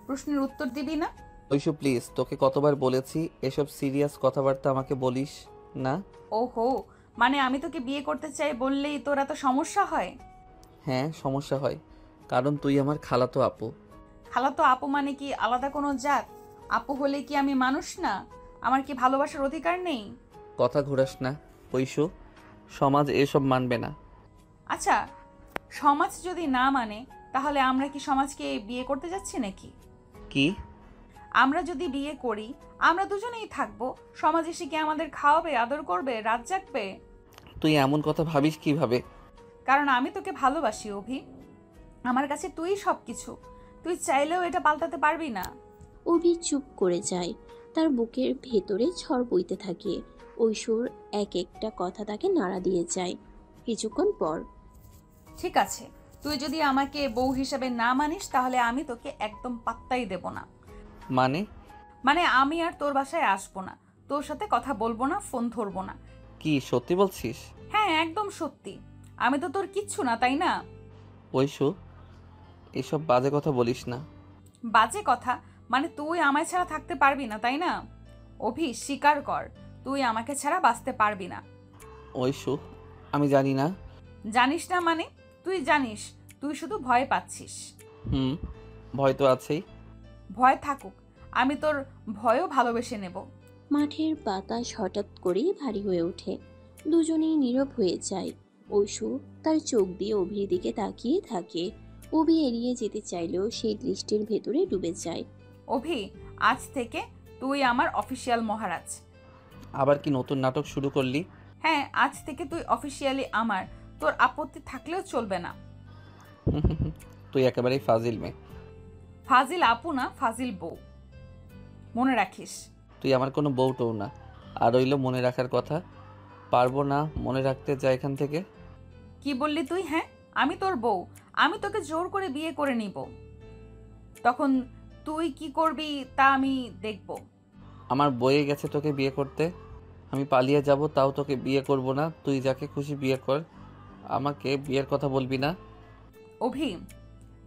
Speaker 1: প্রশ্নের উত্তর দিবি না?
Speaker 2: ঐশু প্লিজ, তোকে কতবার বলেছি এসব সিরিয়াস কথাবার্তা আমাকে বলিস না।
Speaker 1: ওহো, মানে আমি তোকে বিয়ে করতে চাই বললেই তোর এত সমস্যা হয়?
Speaker 2: হ্যাঁ, সমস্যা হয়, কারণ তুই আমার খালাতো আপু।
Speaker 1: খালাতো আপু মানে কি আলাদা কোনো জাত? আপু হলে কি আমি মানুষ না? আমার কি ভালোবাসার অধিকার নেই?
Speaker 2: কথা ঘুরাস না ঐশু, সমাজ এসব মানবে না।
Speaker 1: আচ্ছা, সমাজ যদি না মানে তাহলে আমরা কি সমাজকে বিয়ে করতে যাচ্ছি নাকি?
Speaker 2: কি?
Speaker 1: আমরা যদি বিয়ে করি আমরা দুজনেই থাকবো, সমাজ এসে কি আমাদের খাওয়াবে, আদর করবে, রাত জাগবে?
Speaker 2: তুই এমন কথা ভাবিস কিভাবে?
Speaker 1: কারণ আমি তোকে ভালোবাসি অভি, আমার কাছে তুই সব কিছু, তুই চাইলেও এটা পাল্টাতে পারবি না।
Speaker 3: অভি চুপ করে যায়, তার বুকের ভেতরে ঝড় বইতে থাকে। ঐশুর এক একটা কথা তাকে নাড়া দিয়ে যায়। কিছুক্ষণ পর,
Speaker 1: ঠিক আছে, তুই যদি আমাকে বউ হিসেবে না মানিস তাহলে আমি তোকে একদম পাত্তাই দেব না।
Speaker 2: মানে?
Speaker 1: মানে আমি আর তোর বাসায় আসবো না, তোর সাথে কথা বলবো না, ফোন ধরবো না।
Speaker 2: কি সত্যি বলছিস?
Speaker 1: হ্যাঁ, একদম সত্যি। আমি তো তোর কিচ্ছু না, তাই না?
Speaker 2: ঐশু, এসব বাজে কথা বলিস না।
Speaker 1: বাজে কথা মানে তুই আমায় ছাড়া থাকতে পারবি না, তাই না? অভি, স্বীকার কর তুই আমাকে ছাড়া বাঁচতে পারবি না।
Speaker 2: ঐশু, আমি জানি না।
Speaker 1: জানিস না মানে? তুই জানিস, তুই শুধু ভয় পাচ্ছিস।
Speaker 2: ভয় তো আছেই।
Speaker 1: ভয় থাকুক, আমি তোর ভয়ও ভালোবেসে নেব।
Speaker 3: মাঠের বাতাস হঠাৎ করেই ভারী হয়ে ওঠে। দুজনেই নীরব হয়ে যায়। ঐশু তার চোখ দিয়ে অভির দিকে তাকিয়ে থাকে। অভি এড়িয়ে যেতে চাইলেও সেই দৃষ্টির ভেতরে ডুবে যায়।
Speaker 1: অভি, আজ থেকে তুই আমার অফিসিয়াল মহারাজ।
Speaker 2: আবার কি নতুন নাটক শুরু করলি?
Speaker 1: হ্যাঁ, আজ থেকে তুই অফিসিয়ালি আমার, তোর আপত্তি থাকলেও চলবে না।
Speaker 2: তুই একেবারেই ফাজিল মেয়ে।
Speaker 1: ফাজিল আপু না, ফাজিল বউ। মনে রাখিস।
Speaker 2: তুই আমার কোনো বউটও না। আর রইল মনে রাখার কথা, পারবো না মনে রাখতে, যা এখান থেকে।
Speaker 1: কি বললি তুই? হ্যাঁ, আমি তোর বউ। আমি তোকে জোর করে বিয়ে করে নিব। তখন তুই কি করবি তা আমি দেখব।
Speaker 2: আমার বয়ে গেছে তোকে বিয়ে করতে। আমি পালিয়ে যাব, তাও তোকে বিয়ে করব না। তুই যাকে খুশি বিয়ে কর, আমাকে বিয়ের কথা বলবি না।
Speaker 1: অভি,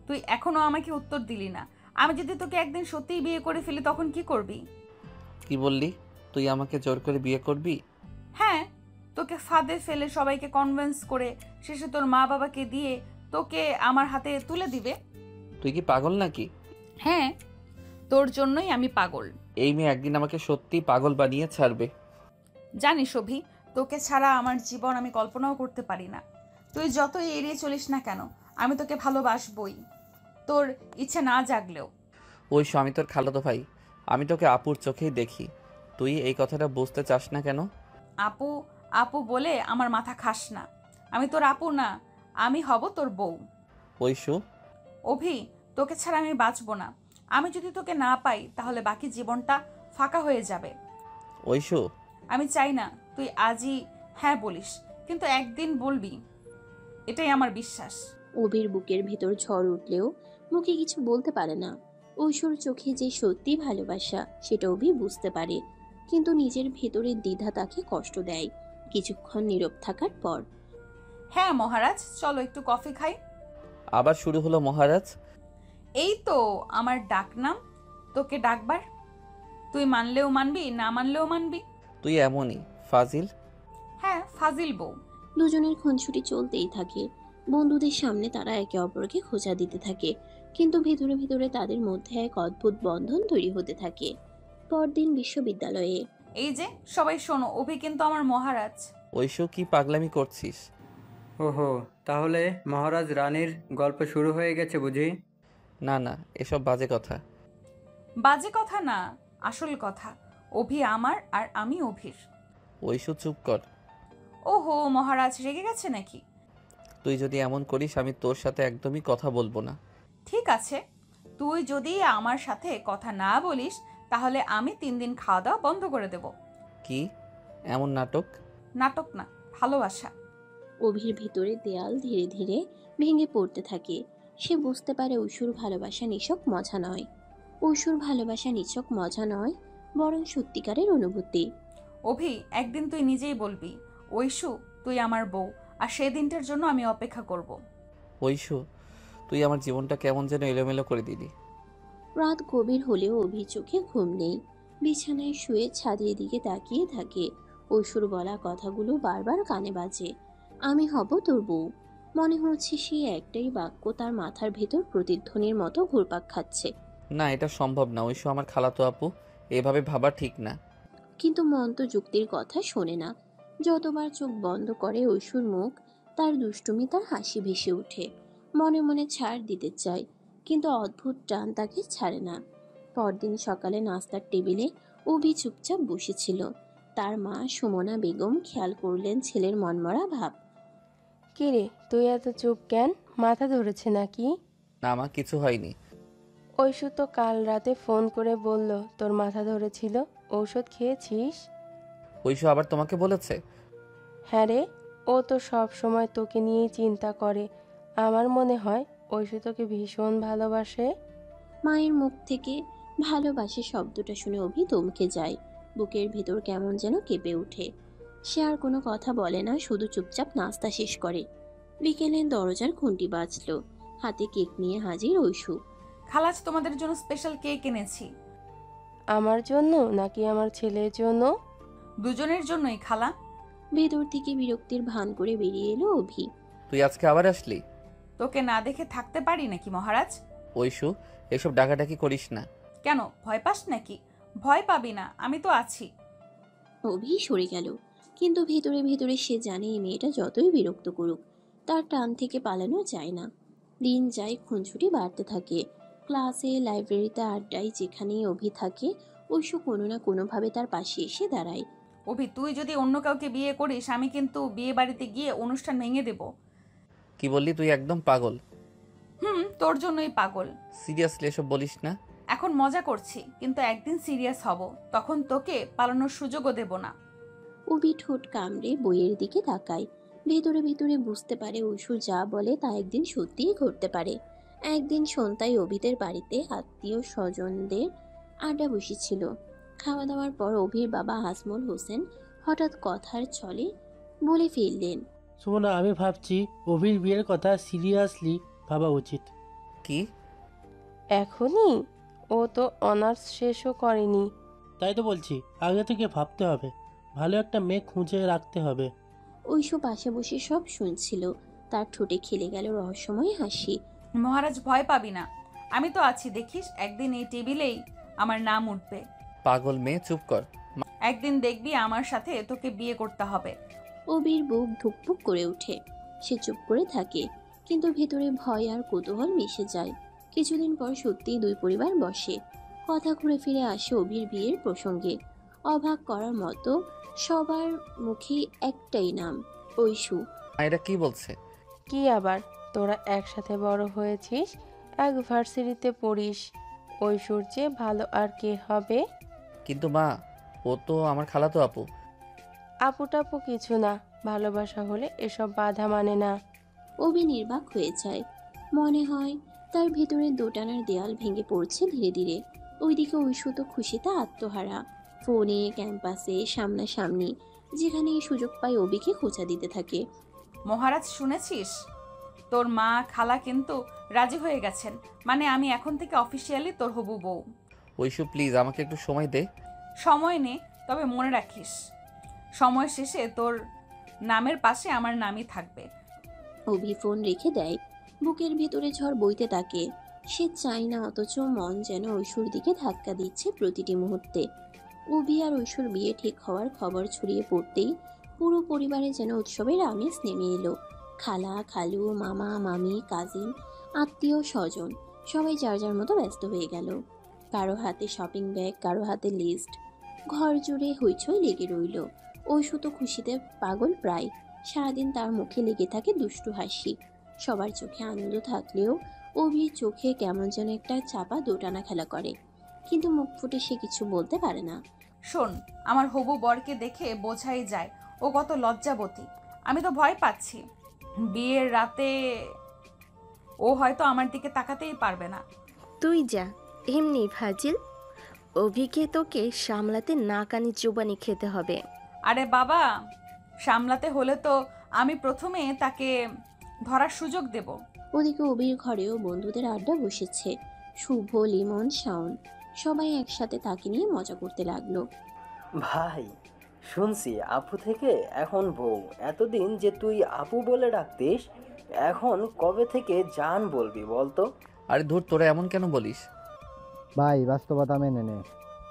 Speaker 1: তুই এখনো আমাকে উত্তর দিলি না। আমি যদি তোকে একদিন সত্যিই বিয়ে করে ফেলি তখন কি করবি?
Speaker 2: কি বললি? তুই আমাকে জোর করে বিয়ে করবি?
Speaker 1: হ্যাঁ, তোকে ফাঁদে ফেলে সবাইকে কনভিন্স করে শেষে তোর মা বাবাকে দিয়ে তোকে আমার হাতে তুলে দিবে।
Speaker 2: তুই কি পাগল নাকি?
Speaker 1: হ্যাঁ, তোর জন্যই আমি পাগল।
Speaker 2: এই মেয়ে একদিন আমাকে সত্যি পাগল বানিয়ে ছাড়বে।
Speaker 1: জানিস অভি, তোকে ছাড়া আমার জীবন আমি কল্পনাও করতে পারি না। তুই যতই এড়িয়ে চলিস না কেন, আমি তোকে ভালোবাসবই, তোর ইচ্ছে না জাগলেও।
Speaker 2: ওই আমি তোর খালাতো ভাই। আমি তোকে আপুর চোখেই দেখি। তুই এই কথাটা বুঝতে চাস না কেন?
Speaker 1: আপু আপু বলে আমার মাথা খাস না। আমি তোর আপু না, আমি হব তোর বউ।
Speaker 2: ঐশু,
Speaker 1: অভি, তোকে ছাড়া আমি বাঁচবো না। আমি যদি তোকে না পাই তাহলে বাকি জীবনটা ফাঁকা হয়ে যাবে।
Speaker 2: ঐশু,
Speaker 1: আমি চাই না তুই আজই হ্যাঁ বলিস, কিন্তু একদিন বলবি, এটাই আমার বিশ্বাস।
Speaker 3: অভির বুকের ভেতর ঝড় উঠলেও মুখে কিছু বলতে পারে না। ঐশ্বর চোখে যে সত্যি ভালোবাসা সেটা অভি বুঝতে পারে, কিন্তু নিজের ভেতরের দ্বিধা তাকে কষ্ট দেয়। কিছুক্ষণ নীরব থাকার পর,
Speaker 1: হ্যাঁ মহারাজ, চলো একটু কফি খাই।
Speaker 2: আবার শুরু হলো মহারাজ।
Speaker 1: এই তো আমার ডাকনাম তোকে ডাকবার। তুই মানলেও মানবি, না মানলেও মানবি।
Speaker 2: তুই এমনই ফাজিল।
Speaker 1: হ্যাঁ, ফাজিল বউ।
Speaker 3: দুজনের খুনসুটি চলতেই থাকে। বন্ধুদের সামনে তারা একে অপরকে খোঁচা দিতে থাকে, কিন্তু ভেতরে ভেতরে তাদের মধ্যে এক অদ্ভুত বন্ধন তৈরি হতে থাকে। পরদিন বিশ্ববিদ্যালয়ে,
Speaker 1: এই যে সবাই শোনো, অভি কিন্তু আমার মহারাজ।
Speaker 2: ঐশু, কি পাগলামি করছিস?
Speaker 4: ওহো, তাহলে মহারাজ রানীর গল্প শুরু হয়ে গেছে বুঝি?
Speaker 2: না না, এসব বাজে কথা।
Speaker 1: বাজে কথা না, আসল কথা। অভি আমার আর আমি অভির।
Speaker 2: ঐশু, চুপ কর।
Speaker 1: ওহো, মহারাজ রেগে গেছে নাকি?
Speaker 2: তুই যদি এমন করিস আমি তোর সাথে একদমই কথা বলবো না।
Speaker 1: ঠিক আছে, তুই যদি আমার সাথে কথা না বলিস তাহলে আমি 3 দিন খাওয়া দাওয়া বন্ধ করে দেব।
Speaker 2: কি এমন নাটক?
Speaker 1: নাটক না, ভালোবাসা।
Speaker 3: অভির ভিতরে দেয়াল ধীরে ধীরে ভেঙে পড়তে থাকে। সে বুঝতে পারে ঐশুর ভালোবাসা নিছক মজা নয়। ঐশুর ভালোবাসা নিছক মজা নয়, বরং সত্যিকারের অনুভূতি।
Speaker 1: অভি, একদিন তুই নিজেই বলবি, ঐশু তুই আমার বউ, আর সেই দিনটার জন্য আমি অপেক্ষা করব।
Speaker 2: ঐশু, তুই আমার জীবনটা কেমন যেন এলোমেলো করে দিলি।
Speaker 3: রাত গভীর হলেও অভির চোখে ঘুম নেই। বিছানায় শুয়ে ছাদের দিকে তাকিয়ে থাকে। ঐশুর বলা কথাগুলো বারবার কানে বাজে। আমি হব তোর বউ। মনে হচ্ছে সেই একটাই বাক্য তার মাথার ভেতর প্রতিধ্বনির মতো ঘুরপাক খাচ্ছে।
Speaker 2: না, এটা সম্ভব না। ঐশু আমার খালাতো আপু, এভাবে ভাবা ঠিক না।
Speaker 3: কিন্তু মন তো যুক্তির কথা শোনে না। যতবার চোখ বন্ধ করে ঐশুর মুখ, তার দুষ্টুমি, তার হাসি ভেসে ওঠে। মনে মনে ছাড় দিতে চায়, কিন্তু অদ্ভুত টান তাকে ছাড়ে না। পরদিন সকালে নাস্তার টেবিলে অভি চুপচাপ বসেছিল। তার মা সুমনা বেগম খেয়াল করলেন ছেলের মনমরা ভাব।
Speaker 5: কিরে, তুই এত চুপ কেন? মাথা ধরেছে নাকি?
Speaker 2: না মা, কিছু হয়নি।
Speaker 5: ঐশু তো কাল রাতে ফোন করে বলল তোর মাথা ধরেছিল। ঔষধ খেয়েছিস?
Speaker 2: ঐশু আবার তোমাকে বলেছে?
Speaker 5: হ্যাঁ রে, ও তো সব সময় তোকে নিয়েই চিন্তা করে। আমার মনে হয় ঐশু তোকে ভীষণ ভালোবাসে।
Speaker 3: মায়ের মুখ থেকে ভালোবাসে শব্দটা শুনে অভি থমকে যায়। বুকের ভেতর কেমন যেন কেঁপে ওঠে। সে আর কোনো কথা বলে না, শুধু চুপচাপ নাস্তা শেষ করে। বিকেলে দরজার ঘন্টি বাজলো। হাতে কেক নিয়ে হাজির ঐশু।
Speaker 1: খালাজ, তোমাদের জন্য স্পেশাল কেক এনেছি।
Speaker 5: আমার জন্য নাকি আমার ছেলের জন্য?
Speaker 1: দুজনের জন্যই খালা।
Speaker 3: ভেতর থেকে বিরক্তির ভান করে বেরিয়ে এলো অভি।
Speaker 2: তুই আজকে আবার আসলি?
Speaker 1: তোকে না দেখে থাকতে পারি নাকি মহারাজ?
Speaker 2: ঐশু, এসব ডাকাডাকি করিস না।
Speaker 1: কেন, ভয় পাস নাকি? ভয় পাবি না, আমি তো আছি।
Speaker 3: অভি সরে গেল, কিন্তু ভেতরে ভেতরে সে জানে এই মেয়েটা যতই বিরক্ত করুক, তার টান থেকে পালানো যায় না। দিন যায়, খুনছুটি বাড়তে থাকে। ক্লাসে, লাইব্রেরিতে, আড্ডায়, যেখানেই অভি থাকে ঐশু কোনো না কোনোভাবে তার পাশে এসে দাঁড়ায়।
Speaker 1: অভি, তুই যদি অন্য কাউকে বিয়ে করিস আমি কিন্তু বিয়ে বাড়িতে গিয়ে অনুষ্ঠান ভেঙে দেব।
Speaker 2: কি বললি? তুই একদম পাগল।
Speaker 1: তোর জন্যই পাগল।
Speaker 2: সিরিয়াসলি এসব বলিস না।
Speaker 1: এখন মজা করছি, কিন্তু একদিন সিরিয়াস হব, তখন তোকে পালানোর সুযোগও দেব না।
Speaker 3: অভি ঠোঁট কামড়ে বইয়ের দিকে তাকায়। ভেতরে ভেতরে বুঝতে পারে ঐশু যা বলে তা একদিন সত্যিই ঘটতে পারে। একদিন সন্ধ্যায় অভিদের বাড়িতে আত্মীয় স্বজনদের আড্ডা বসেছিল। খাওয়া দাওয়ার পর অভির বাবা আজমল হোসেন হঠাৎ কথার ছলে বলে ফেললেন,
Speaker 6: সুমনা, আমি ভাবছি অভির বিয়ের কথা সিরিয়াসলি ভাবা উচিত।
Speaker 2: কি?
Speaker 5: এখনই? ও তো অনার্স শেষও করেনি।
Speaker 6: তাই তো বলছি, আগে থেকে ভাবতে হবে, ভালো একটা মেয়ে খুঁজে রাখতে হবে।
Speaker 3: ঐশু পাশে বসে সব শুনছিল। তার ঠোঁটে খেলে গেল রহস্যময় হাসি।
Speaker 1: মহারাজ, ভয় পাবি না, আমি তো আছি, দেখিস একদিন এই টেবিলেই আমার নাম উঠবে।
Speaker 2: পাগল মেয়ে, চুপ কর।
Speaker 1: একদিন দেখবি আমার সাথে তোকে বিয়ে করতে হবে।
Speaker 3: অবির বুক ধুকপুক করে ওঠে। সে চুপ করে থাকে, কিন্তু ভেতরে ভয় আর কৌতূহল মিশে যায়। কিছুদিন পর সত্যিই দুই পরিবার বসে। কথা ঘুরে ফিরে আসে অবির বিয়ের প্রসঙ্গে। অবাক করার মতো সবার মুখে একটাই নাম, ঐশু।
Speaker 2: এরা কি বলছে?
Speaker 5: কি আবার, তোরা একসাথে বড় হয়েছিস, এক ভার্সিটিতে পড়িস, ঐশ্বর চেয়ে ভালো আর কে হবে?
Speaker 2: কিন্তু মা, ও তো আমার খালাতো আপু।
Speaker 5: আপু টাপু কিছু না, ভালোবাসা হলে এসব বাধা মানে না।
Speaker 3: অবি নির্বাক হয়ে যায়। মনে হয় তার ভেতরে দোটানার দেয়াল ভেঙে পড়ছে ধীরে ধীরে। ওইদিকে ঐশু তো খুশিতে আত্মহারা। ফোনে, ক্যাম্পাসে, সামনাসামনি যেখানেই সুযোগ পায় অবিকে খোঁচা দিতে থাকে।
Speaker 1: মহারাজ, শুনেছিস? তোর মা খালা কিন্তু রাজি হয়ে গেছেন, মানে আমি এখন থেকে অফিসিয়ালি তোর হবু বউ।
Speaker 2: ঐশু প্লিজ, আমাকে একটু সময় দে।
Speaker 1: সময় নে, তবে মনে রাখিস সময় শেষে তোর নামের পাশে আমার নামই থাকবে।
Speaker 3: অভি ফোন রেখে দেয়। বুকের ভেতরে ঝড় বইতে থাকে। সে চায় না, অথচ মন যেন ঐশুর দিকে ধাক্কা দিচ্ছে প্রতিটি মুহূর্তে। অভি আর ঐশুর বিয়ে ঠিক হওয়ার খবর ছড়িয়ে পড়তেই পুরো পরিবারে যেন উৎসবের আমেজ নেমে এলো। খালা, খালু, মামা, মামি, কাজিন, আত্মীয় স্বজন সবাই যার যার মতো ব্যস্ত হয়ে গেল। কারো হাতে শপিং ব্যাগ, কারো হাতে লিস্ট। ঘর জুড়ে হইচই লেগে রইল। ঐশু তো খুশিতে পাগল প্রায়। সারাদিন তার মুখে লেগে থাকে দুষ্টু হাসি। সবার চোখে আনন্দ থাকলেও অভির চোখে কেমন যেন একটা চাপা দোটানা খেলা করে, কিন্তু মুখ ফুটে সে কিছু বলতে পারে না।
Speaker 1: শোন, আমার হবু বরকে দেখে বোঝাই যায় ও কত লজ্জাবতী। আমি তো ভয় পাচ্ছি, বিয়ের রাতে ও হয়তো আমার দিকে তাকাতেই পারবে না।
Speaker 7: তুই যা, এমনি ফাজিল। অভিকে তোকে সামলাতে নাকানি চুবানি খেতে হবে।
Speaker 1: আরে বাবা, সামলাতে হলে তো আমি প্রথমে তাকে ধরার সুযোগ দেব।
Speaker 3: ওদিকে অভির ঘরেও বন্ধুদের আড্ডা বসেছে। শুভ, লিমন, শাওন সবাই একসাথে তাকে নিয়ে মজা করতে লাগলো।
Speaker 8: ভাই, শুনছি আপু থেকে এখন বউ। এতদিন যে তুই আপু বলে ডাকতিস, এখন কবে থেকে জান বলবি বলতো?
Speaker 2: আরে ধুর, তোরা এমন কেন বলিস?
Speaker 9: ভাই, বাস্তবতা মেনে নে,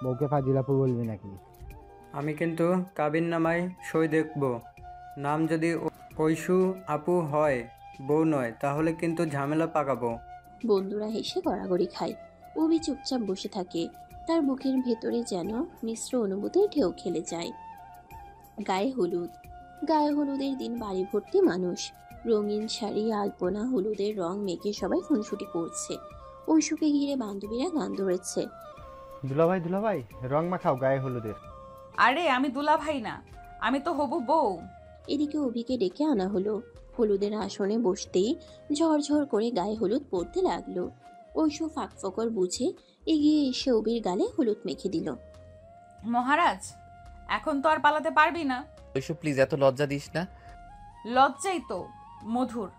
Speaker 9: বউকে ফাজিলাপু বলবি নাকি?
Speaker 4: আমি কিন্তু কাবিন নামায় সই দেখব। নাম যদি ঐশু আপু হয়, বউ নয়, তাহলে কিন্তু ঝামেলা পাকাবো।
Speaker 3: বন্ধুরা হেসে গড়াগড়ি খায়। অভি চুপচাপ বসে থাকে। তার বুকের ভেতরে যেন মিশ্র অনুভূতির ঢেউ খেলে যায়। গায়ে হলুদ। গায়ে হলুদের দিন বাড়ি ভর্তি মানুষ। রঙিন শাড়ি, আলপনা, হলুদের রং মেখে সবাই খুনসুটি করছে। ঐশুকে ঘিরে বান্ধবীরা গান ধরেছে।
Speaker 9: দুলাভাই দুলাভাই, রং মাখাও গায়ে হলুদের।
Speaker 1: আরে আমি দুলাভাই না, আমি তো হবু বউ।
Speaker 3: এদিকে অভিকে ডেকে আনা হলো। হলুদের আসনে বসতেই ঝরঝর করে গায়ে হলুদ পড়তে লাগলো। ঐশু ফাঁকফোকর বুঝে এগিয়ে এসে অভির গালে হলুদ মেখে দিল।
Speaker 1: মহারাজ, এখন তো আর পালাতে পারবি না।
Speaker 2: ঐশু প্লিজ, এত লজ্জা দিস না।
Speaker 1: লজ্জাই তো মধুর,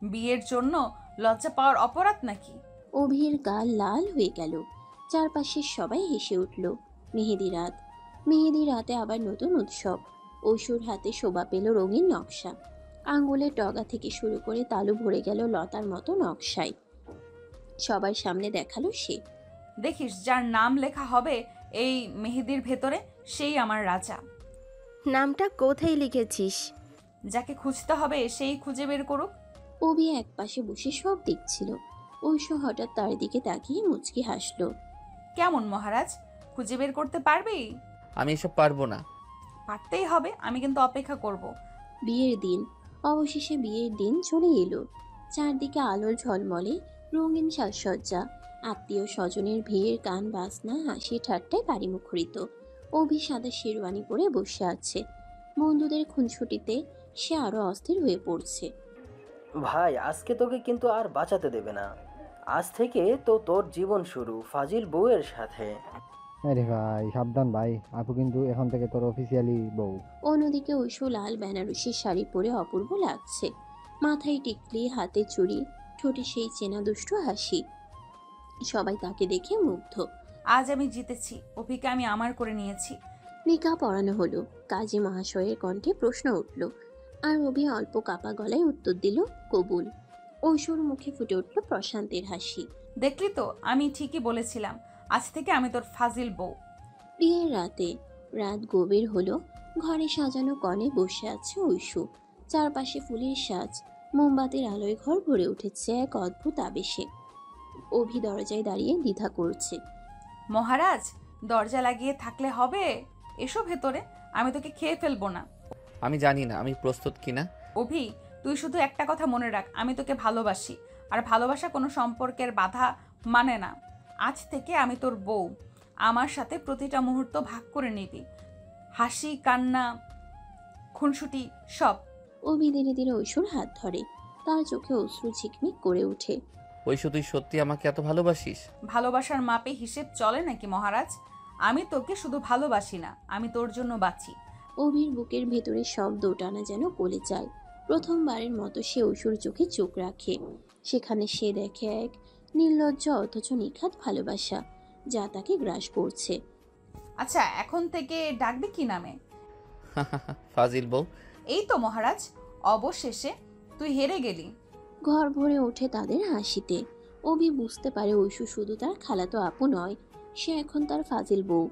Speaker 1: বিয়ের জন্য লজ্জা পাওয়ার অপরাধ নাকি?
Speaker 3: অভির গাল লাল হয়ে গেল। চারপাশের সবাই হেসে উঠল। মেহেদি রাত। মেহেদি রাতে আবার নতুন উৎসব। ঐশুর হাতে শোভা পেল রঙিন নকশা। আঙ্গুলের ডগা থেকে শুরু করে তালু ভরে গেল লতার মতো নকশায়। সবার সামনে দেখালো সে।
Speaker 1: দেখিস, যার নাম লেখা হবে এই মেহেদির ভেতরে, সেই আমার রাজা।
Speaker 7: নামটা কোথায় লিখেছিস?
Speaker 1: যাকে খুঁজতে হবে সেই খুঁজে বের করুক।
Speaker 3: অভি এক পাশে বসে সব দেখছিল। ঐশু হঠাৎ তার দিকে তাকিয়ে মুচকি হাসলো।
Speaker 1: কেমন মহারাজ, খুঁজে বের করতে পারবি?
Speaker 2: আমি এসব পারবো না।
Speaker 1: পারতেই হবে, আমি কিন্তু অপেক্ষা করব।
Speaker 3: বিয়ের দিন। অবশেষে বিয়ের দিন চলে এলো। চারদিকে আলোর ঝলমলে, রঙিন সাজসজ্জা। আত্মীয় স্বজনের ভিড়, গান বাজনা, হাসি ঠাট্টায় বাড়ি মুখরিত। অভি সাদা শেরওয়ানি পরে বসে আছে। বন্ধুদের খুনছুটিতে সে আরো অস্থির হয়ে পড়ছে।
Speaker 8: ভাই আজকে তোকে কিন্তু আর বাঁচাতে দেবে না। আজ থেকে তো তোর জীবন শুরু ফাজিল বউয়ের সাথে।
Speaker 9: আরে ভাই সাবধান ভাই, আপু কিন্তু এখন থেকে তোর অফিসিয়ালি বউ।
Speaker 3: অন্যদিকে ঐশু লাল বেনারসি শাড়ি পরে অপূর্ব লাগছে। মাথায় টিকলি, হাতে চুড়ি, ঠোঁটে সেই চেনা দুষ্টু হাসি। সবাই তাকে দেখে মুগ্ধ।
Speaker 1: আজ আমি জিতেছি, অভিকে আমি আমার করে নিয়েছি।
Speaker 3: নিকাহ পড়ানো হলো। কাজী মহাশয়ের কণ্ঠে প্রশ্ন উঠল, আর অভি অল্প কাপা গলায় উত্তর দিল, কবুল। ঐশুর মুখে ফুটে উঠল প্রশান্তের হাসি।
Speaker 1: দেখলি তো, আমি ঠিকই বলেছিলাম, আজ থেকে আমি তোর ফাজিল বউ।
Speaker 3: বিয়ের রাতে রাত গভীর হলো। ঘরে সাজানো কনে বসে আছে ঐশু। চারপাশে ফুলের সাজ, মোমবাতির আলোয় ঘর ভরে উঠেছে এক অদ্ভুত আবেশে। অভি দরজায় দাঁড়িয়ে দ্বিধা করছে।
Speaker 1: মহারাজ, দরজা লাগিয়ে থাকলে হবে? এসো ভেতরে, আমি তোকে খেয়ে ফেলবো না।
Speaker 2: আমি জানি না আমি প্রস্তুত কিনা।
Speaker 1: অভি, তুই শুধু একটা কথা মনে রাখ, আমি তোকে ভালোবাসি, আর ভালোবাসা কোনো সম্পর্কের বাধা মানে না। আজ থেকে আমি তোর বউ, আমার সাথে প্রতিটা মুহূর্ত ভাগ করে নিবি, হাসি, কান্না, খুনসুটি সব।
Speaker 3: অভি ধীরে ধীরে ঐশুর হাত ধরে। তার চোখে অশ্রু ঝিকমিক করে ওঠে।
Speaker 2: ঐশু তুই সত্যি আমাকে এত ভালোবাসিস?
Speaker 1: ভালোবাসার মাপে হিসেব চলে নাকি মহারাজ? আমি তোকে শুধু ভালোবাসি না, আমি তোর জন্য বাঁচি।
Speaker 3: অভির বুকের ভেতরে সব দোটানা যেন গলে যায়। প্রথমবারের মতো সে ঐশুর চোখে চোখ রাখে। সেখানে সে দেখে এক নির্লজ্জ অথচ নিখাত ভালোবাসা, যা তাকে গ্রাস করছে।
Speaker 1: আচ্ছা, এখন থেকে ডাকবি কি নামে?
Speaker 2: ফাজিল বউ।
Speaker 1: এই তো মহারাজ, অবশেষে তুই হেরে গেলি।
Speaker 3: ঘর ভরে ওঠে তাদের হাসিতে। অভি বুঝতে পারে ঐশু শুধু তার খালাতো আপু নয়, সে এখন তার ফাজিল বউ।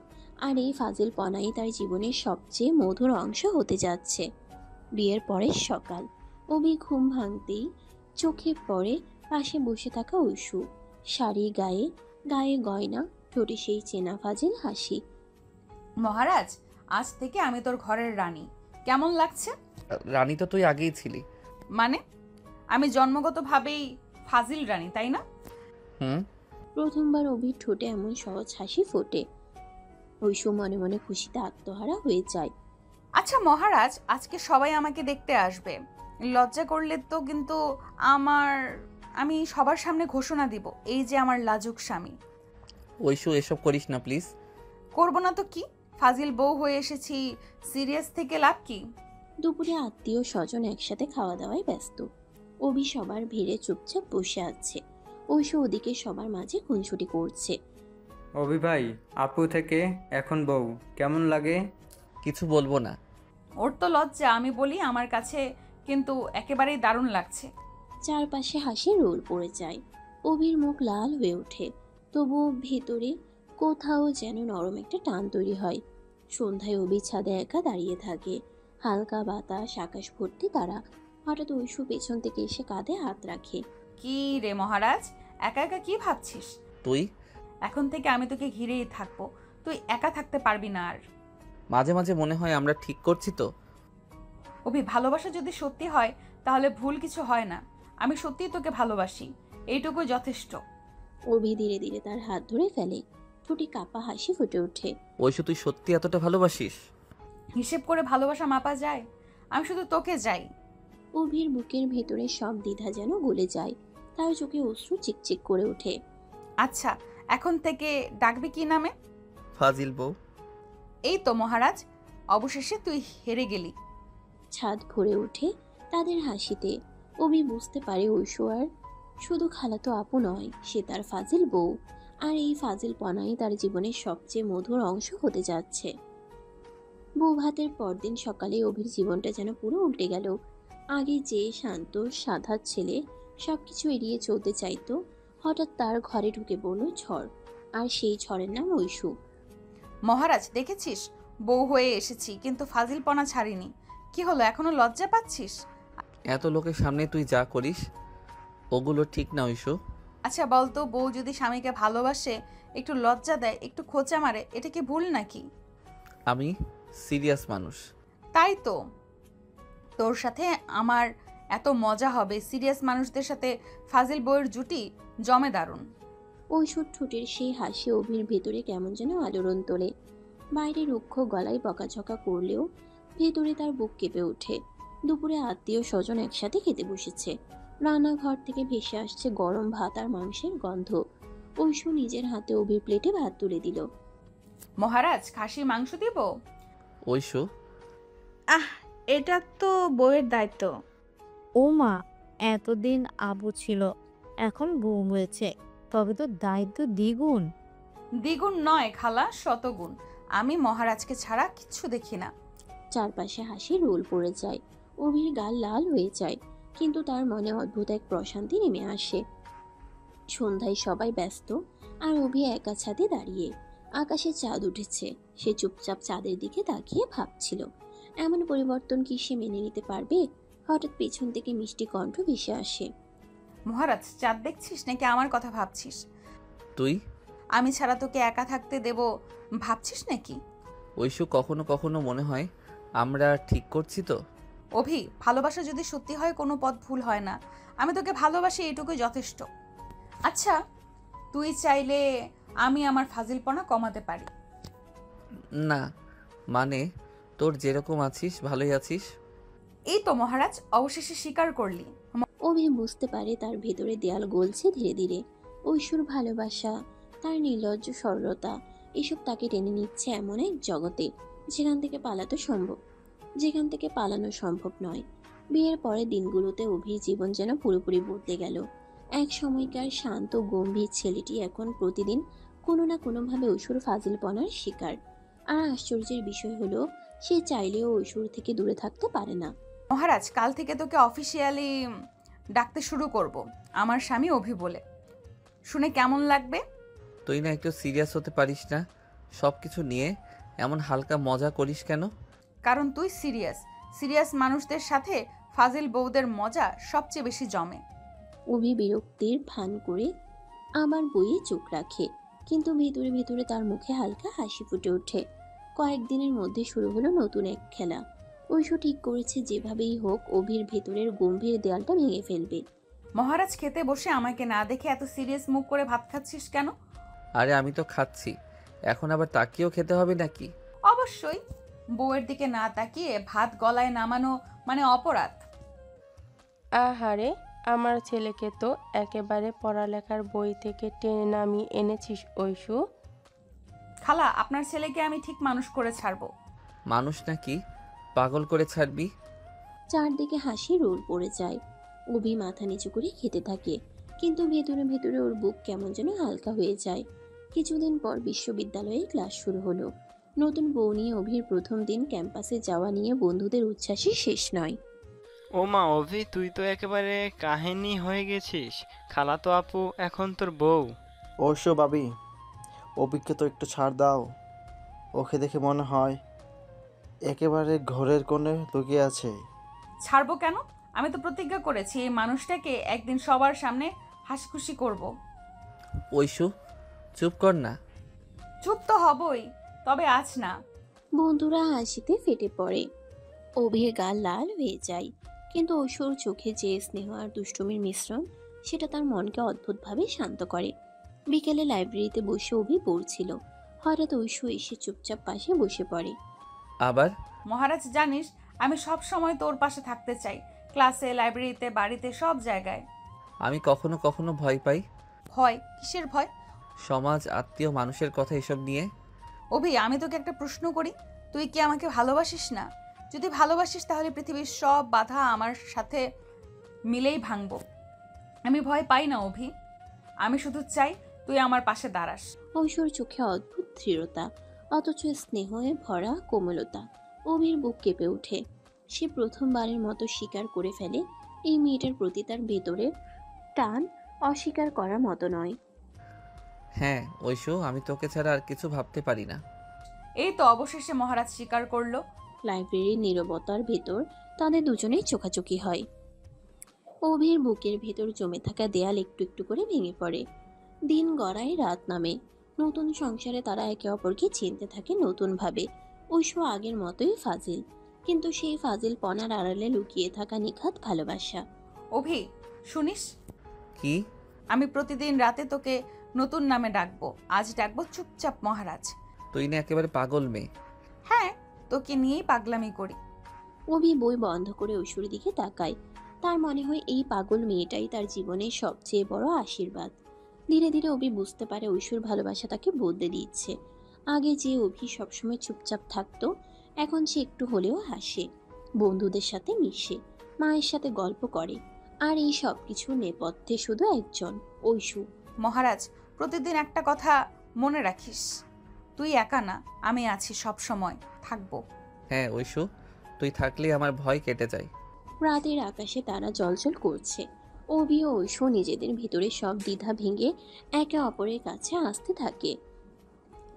Speaker 3: আর এই ফাজিল পনাই তার জীবনের সবচেয়ে মধুর অংশ হতে যাচ্ছে। বিয়ের পরের সকাল। অভি ঘুম ভাঙতেই চোখে পড়ে পাশে বসে থাকা ঐশু। শাড়ি গায়ে, গায়ে গয়না, ঠোঁটে সেই চেনা ফাজিল হাসি।
Speaker 1: মহারাজ, আজ থেকে আমি তোর ঘরের রানী। কেমন লাগছে?
Speaker 2: রানী তো তুই আগেই ছিলি।
Speaker 1: মানে? আমি জন্মগতভাবেই ফাজিল রানী, তাই না?
Speaker 2: হুম।
Speaker 3: প্রথমবার অভির ঠোঁটে এমন সহজ হাসি ফোটে। ঐশু মনে মনে খুশিতে আত্মহারা হয়ে যায়।
Speaker 1: আচ্ছা মহারাজ, আজকে সবাই আমাকে দেখতে আসবে। লজ্জা করলে তো কিন্তু আমি সবার সামনে ঘোষণা দিব, এই যে আমার লাজুক স্বামী।
Speaker 2: ঐশু এসব করিস না প্লিজ।
Speaker 1: করবো না তো কি? ফাজিল বউ হয়ে এসেছি, সিরিয়াস থেকে লাভ কি?
Speaker 3: দুপুরে আত্মীয় স্বজন একসাথে খাওয়া দাওয়ায় ব্যস্ত। অভি সবার ভিড়ে চুপচাপ বসে আছে। ঐশু ওদিকে সবার মাঝে খুনছুটি করছে।
Speaker 4: অভি ভাই, আপু থেকে এখন বউ কেমন লাগে?
Speaker 2: কিছু বলবো না।
Speaker 1: ওর তো লজ্জা, আমি বলি আমার কাছে কিন্তু একেবারেই দারুণ লাগছে।
Speaker 3: চারপাশে হাসি রোল পড়ে যায়। অভির মুখ লাল হয়ে ওঠে, তবুও ভেতরে কোথাও যেন নরম একটা টান তৈরি হয়। সন্ধ্যায় অভি ছাদে একা দাঁড়িয়ে থাকে। হালকা বাতাস, আকাশ ভর্তি তারা। হঠাৎ ঐশু পেছন থেকে এসে কাঁধে হাত রাখে।
Speaker 1: কি রে মহারাজ, একা একা কি ভাবছিস?
Speaker 2: তুই
Speaker 1: এখন থেকে আমি তোকে ঘিরেই থাকবো, তুই একা থাকতে পারবি না আর।
Speaker 2: মাঝে মাঝে মনে হয় আমরা ঠিক করছি তো।
Speaker 1: অভি, ভালোবাসা যদি সত্যি হয় তাহলে ভুল কিছু হয় না। আমি সত্যিই তোকে ভালোবাসি, এইটুকু যথেষ্ট।
Speaker 3: অভি ধীরে ধীরে তার হাত ধরে ফেলে। ঠোঁটে কাপা হাসি ফুটে ওঠে।
Speaker 2: ঐশু তুই সত্যি এতটা ভালোবাসিস?
Speaker 1: হিসেব করে ভালোবাসা মাপা যায়? আমি শুধু তোকে চাই।
Speaker 3: অভির বুকের ভেতরে সব দ্বিধা যেন গলে যায়। তার চোখে অশ্রু চিকচিক করে ওঠে।
Speaker 1: আচ্ছা, এখন থেকে ডাকবি কি নামে?
Speaker 2: ফাজিল বউ।
Speaker 1: এই তো মহারাজ, অবশেষে তুই হেরে গেলি।
Speaker 3: ছাদ ভরে ওঠে তাদের হাসিতে। অভি বুঝতে পারে ঐশু আর শুধু খালাতো আপু নয়, সে তার ফাজিল বউ। আর এই ফাজিল পনাই তার জীবনের সবচেয়ে মধুর অংশ হতে যাচ্ছে। বউ ভাতের পরদিন সকালে অভির জীবনটা যেন পুরো উল্টে গেল। আগে যে শান্ত সাদা ছেলে সবকিছু এড়িয়ে চলতে চাইতো, হঠাৎ তার ঘরে ঢুকে পড়ল ঝড়। আর সেই ঝড়ের নাম ঐশু।
Speaker 1: মহারাজ, দেখেছিস, বউ হয়ে এসেছি কিন্তু ফাজিলপনা ছাড়িনি। কি হলো, এখনো লজ্জা পাচ্ছিস?
Speaker 2: এত লোকের সামনে তুই যা করিস ওগুলো ঠিক না ঐশু।
Speaker 1: আচ্ছা বলতো, বউ যদি স্বামীকে ভালোবাসে, একটু লজ্জা দেয়, একটু খোঁচা মারে, এটা কি ভুল নাকি?
Speaker 2: আমি সিরিয়াস মানুষ।
Speaker 1: তাই তো, তোর সাথে আমার এত মজা হবে। সিরিয়াস মানুষদের সাথে ফাজিল বউয়ের জুটি জমে দারুণ।
Speaker 3: ঐশ্বর ঠোঁটের সেই হাসি অভির ভেতরে কেমন যেন আলোড়ন তোলে। বাইরে রুক্ষ গলায় বকাঝকা করলেও ভেতরে তার বুক কেঁপে ওঠে। দুপুরে আত্মীয় স্বজন একসাথে খেতে বসেছে। রান্নাঘর থেকে ভেসে আসছে গরম ভাত আর মাংসের গন্ধ। ঐশু নিজের হাতে অভির প্লেটে ভাত তুলে দিল।
Speaker 1: মহারাজ, খাসির মাংস দিব?
Speaker 2: ঐশু,
Speaker 10: আহ, এটা তো বউয়ের দায়িত্ব।
Speaker 11: ও মা, এতদিন আবু ছিল, এখন বউ হয়েছে, তবে তো দায়িত্ব দ্বিগুণ।
Speaker 1: দ্বিগুণ নয় খালা, শতগুণ। আমি মহারাজকে ছাড়া কিচ্ছু দেখি না।
Speaker 3: চারপাশে হাসি রোল পড়ে যায়। অভির গাল লাল হয়ে যায়, কিন্তু তার মনে অদ্ভুত এক প্রশান্তি নেমে আসে। সন্ধ্যায় সবাই ব্যস্ত, আর অভি একা ছাদে দাঁড়িয়ে। আকাশে চাঁদ উঠেছে। সে চুপচাপ চাঁদের দিকে তাকিয়ে ভাবছিল, এমন পরিবর্তন কি সে মেনে নিতে পারবে? হঠাৎ পেছন থেকে মিষ্টি কণ্ঠ ভেসে আসে।
Speaker 1: মহারাজ, চাঁদ দেখছিস নাকি আমার কথা ভাবছিস?
Speaker 2: তুই?
Speaker 1: আমি ছাড়া তোকে একা থাকতে দেব ভাবছিস নাকি?
Speaker 2: ঐশু, কখনো কখনো মনে হয় আমরা ঠিক করছি তো।
Speaker 1: অভি, ভালোবাসা যদি সত্যি হয় কোনো পথ ভুল হয় না। আমি তোকে ভালোবাসি, এইটুকুই যথেষ্ট। আচ্ছা, তুই চাইলে আমি আমার ফাজিলপনা কমাতে পারি।
Speaker 2: না, মানে তোর যেরকম আছিস ভালোই আছিস।
Speaker 1: এই তো মহারাজ, অবশেষে স্বীকার করলি।
Speaker 3: অভি বুঝতে পারে তার ভেতরে দেয়াল গলছে ধীরে ধীরে। ঐশ্বর ভালোবাসা, তার নির্লজ্জ সরলতা, এসব তাকে টেনে নিচ্ছে এমন এক জগতে যেখান থেকে পালানো সম্ভব নয়। বিয়ের পরের দিনগুলোতে অভির জীবন যেন পুরোপুরি বদলে গেল। এক সময়কার শান্ত গম্ভীর ছেলেটি এখন প্রতিদিন কোনো না কোনোভাবে ঐশ্বর ফাজিলপনার শিকার। আর আশ্চর্যের বিষয় হলো, সে চাইলেও ঐশ্বর থেকে দূরে থাকতে পারে না।
Speaker 1: মহারাজ, কাল থেকে তোকে অফিসিয়ালি ডাকতে শুরু করব আমার স্বামী অভি বলে। শুনে কেমন লাগবে?
Speaker 2: তুই না একটু সিরিয়াস হতে পারিস না? সব কিছু নিয়ে এমন হালকা মজা করিস কেন?
Speaker 1: কারণ তুই সিরিয়াস মানুষদের সাথে ফাজিল বউদের মজা সবচেয়ে বেশি জমে।
Speaker 3: অভি বিরক্তির ভান করে আমার বইয়ে চোখ রাখে, কিন্তু ভেতরে ভেতরে তার মুখে হালকা হাসি ফুটে ওঠে। কয়েকদিনের মধ্যে শুরু হলো নতুন এক খেলা। ঐশু ঠিক করেছে যেভাবেই হোক অভির ভেতরের গম্ভীর দেয়ালটা ভেঙে ফেলবে।
Speaker 1: মহারাজ, খেতে বসে আমাকে না দেখে এত সিরিয়াস মুখ করে ভাত খাচ্ছিস কেন?
Speaker 2: আরে আমি তো খাচ্ছি, এখন আবার তাকিয়েও খেতে হবে নাকি?
Speaker 1: অবশ্যই। বউয়ের দিকে না তাকিয়ে ভাত গলায় নামানো মানে অপরাধ।
Speaker 5: আহারে, আমার ছেলেকে তো একেবারে পড়ালেখার বই থেকে টেনে নামিয়ে এনেছিস ঐশু।
Speaker 1: খালা, আপনার ছেলেকে আমি ঠিক মানুষ করে ছাড়বো।
Speaker 2: মানুষ নাকি পাগল করে ছাড়বি?
Speaker 3: চারদিকে হাসি রোল পড়ে যায়। অভি মাথা নিচু করে খেতে থাকে, কিন্তু ভেতরে ভেতরে ওর বুক কেমন যেন হালকা হয়ে যায়। কিছুদিন পর বিশ্ববিদ্যালয়ে ক্লাস শুরু হলো। নতুন বউ নিয়ে অভির প্রথম দিন ক্যাম্পাসে যাওয়া নিয়ে বন্ধুদের উচ্ছ্বাসই শেষ নয়।
Speaker 12: ও মা, অভি তুই তো একেবারে কাহিনী হয়ে গেছিস। খালাতো আপু এখন তোর বউ।
Speaker 13: অবশ্য ভাবি, অভিকে তো একটু ছাড় দাও। ওকে দেখে মনে হয় একেবারে ঘরের কোণে লুকিয়ে আছে।
Speaker 1: ছাড়বো কেন? আমি তো প্রতিজ্ঞা করেছি এই মানুষটাকে একদিন সবার সামনে হাসি খুশি করবো।
Speaker 2: ঐশু, চুপ কর না।
Speaker 1: চুপ তো হবই, তবে আজ না।
Speaker 3: বন্ধুরা হাসিতে ফেটে পড়ে। অভির গাল লাল হয়ে যায়, কিন্তু ঐশ্বর চোখে যে স্নেহ আর দুষ্টুমির মিশ্রণ, সেটা তার মনকে অদ্ভুতভাবে শান্ত করে। বিকেলে লাইব্রেরিতে বসে অভি পড়ছিল। হঠাৎ ঐশু এসে চুপচাপ পাশে বসে পড়ে।
Speaker 2: আবার?
Speaker 1: মহারাজ, জানিস আমি সব সময় তোর পাশে থাকতে চাই, ক্লাসে, লাইব্রেরিতে, বাড়িতে, সব জায়গায়।
Speaker 2: আমি কখনো কখনো ভয় পাই।
Speaker 1: ভয়? কিসের ভয়?
Speaker 2: সমাজ, আত্মীয় মানুষের কথা এসব নিয়ে।
Speaker 1: অভি, আমি তোকে একটা প্রশ্ন করি, তুই কি আমাকে ভালোবাসিস না? যদি ভালোবাসিস তাহলে পৃথিবীর সব বাধা আমার সাথে মিলেই ভাঙবো। আমি ভয় পাই না অভি, আমি শুধু চাই তুই আমার পাশে দাঁড়াস।
Speaker 3: ঐশ্বর চোখে অদ্ভুত দৃঢ়তা, অথচ স্নেহে ভরা কোমলতা। অভির বুক কেঁপে ওঠে। সে প্রথমবারের মতো স্বীকার করে ফেলে এই মেয়েটার প্রতি তার ভেতরের টান অস্বীকার করার মতো নয়।
Speaker 2: হ্যাঁ ঐশু, আমি তোকে ছাড়া আর কিছু ভাবতে পারি না।
Speaker 1: এই তো অবশেষে মহারাজ স্বীকার করলো।
Speaker 3: লাইব্রেরির নীরবতার ভেতর তাদের দুজনেই চোখাচোখি হয়। অভির বুকের ভেতর জমে থাকা দেয়াল একটু একটু করে ভেঙে পড়ে। দিন গড়ায়, রাত নামে। নতুন সংসারে তারা একে অপরকে চিনতে থাকে নতুনভাবে। ঐশু আগের মতোই ফাজিল, কিন্তু সেই ফাজিল পনার আড়ালে লুকিয়ে থাকা নিখাত ভালোবাসা।
Speaker 1: অভি, শুনিস?
Speaker 2: কি?
Speaker 1: আমি প্রতিদিন রাতে তোকে নতুন নামে ডাকবো। আজ ডাকবো চুপচাপ মহারাজ।
Speaker 2: তুই না একেবারে পাগল মেয়ে।
Speaker 1: হ্যাঁ, তোকে নিয়েই পাগলামি করি।
Speaker 3: অভি বই বন্ধ করে ঐশুর দিকে তাকায়। তার মনে হয় এই পাগল মেয়েটাই তার জীবনের সবচেয়ে বড় আশীর্বাদ। ধীরে ধীরে অভি বুঝতে পারে ঐশুর ভালোবাসা তাকে বদলে দিচ্ছে। আগে যে অভি সবসময় চুপচাপ থাকতো, এখন সে একটু হলেও হাসে, বন্ধুদের সাথে মিশে, মায়ের সাথে গল্প করে। আর এই সব কিছুর নেপথ্যে শুধু একজন, ঐশু।
Speaker 1: মহারাজ, প্রতিদিন একটা কথা মনে রাখিস, তুই একা না, আমি আছি, সব সময় থাকবো।
Speaker 2: হ্যাঁ ঐশু, তুই থাকলে আমার ভয় কেটে যায়।
Speaker 3: রাতের আকাশে তারা জ্বলজ্বল করছে। অভি ও ঐশু নিজেদের ভিতরে সব দ্বিধা ভেঙে একে অপরের কাছে আসতে থাকে।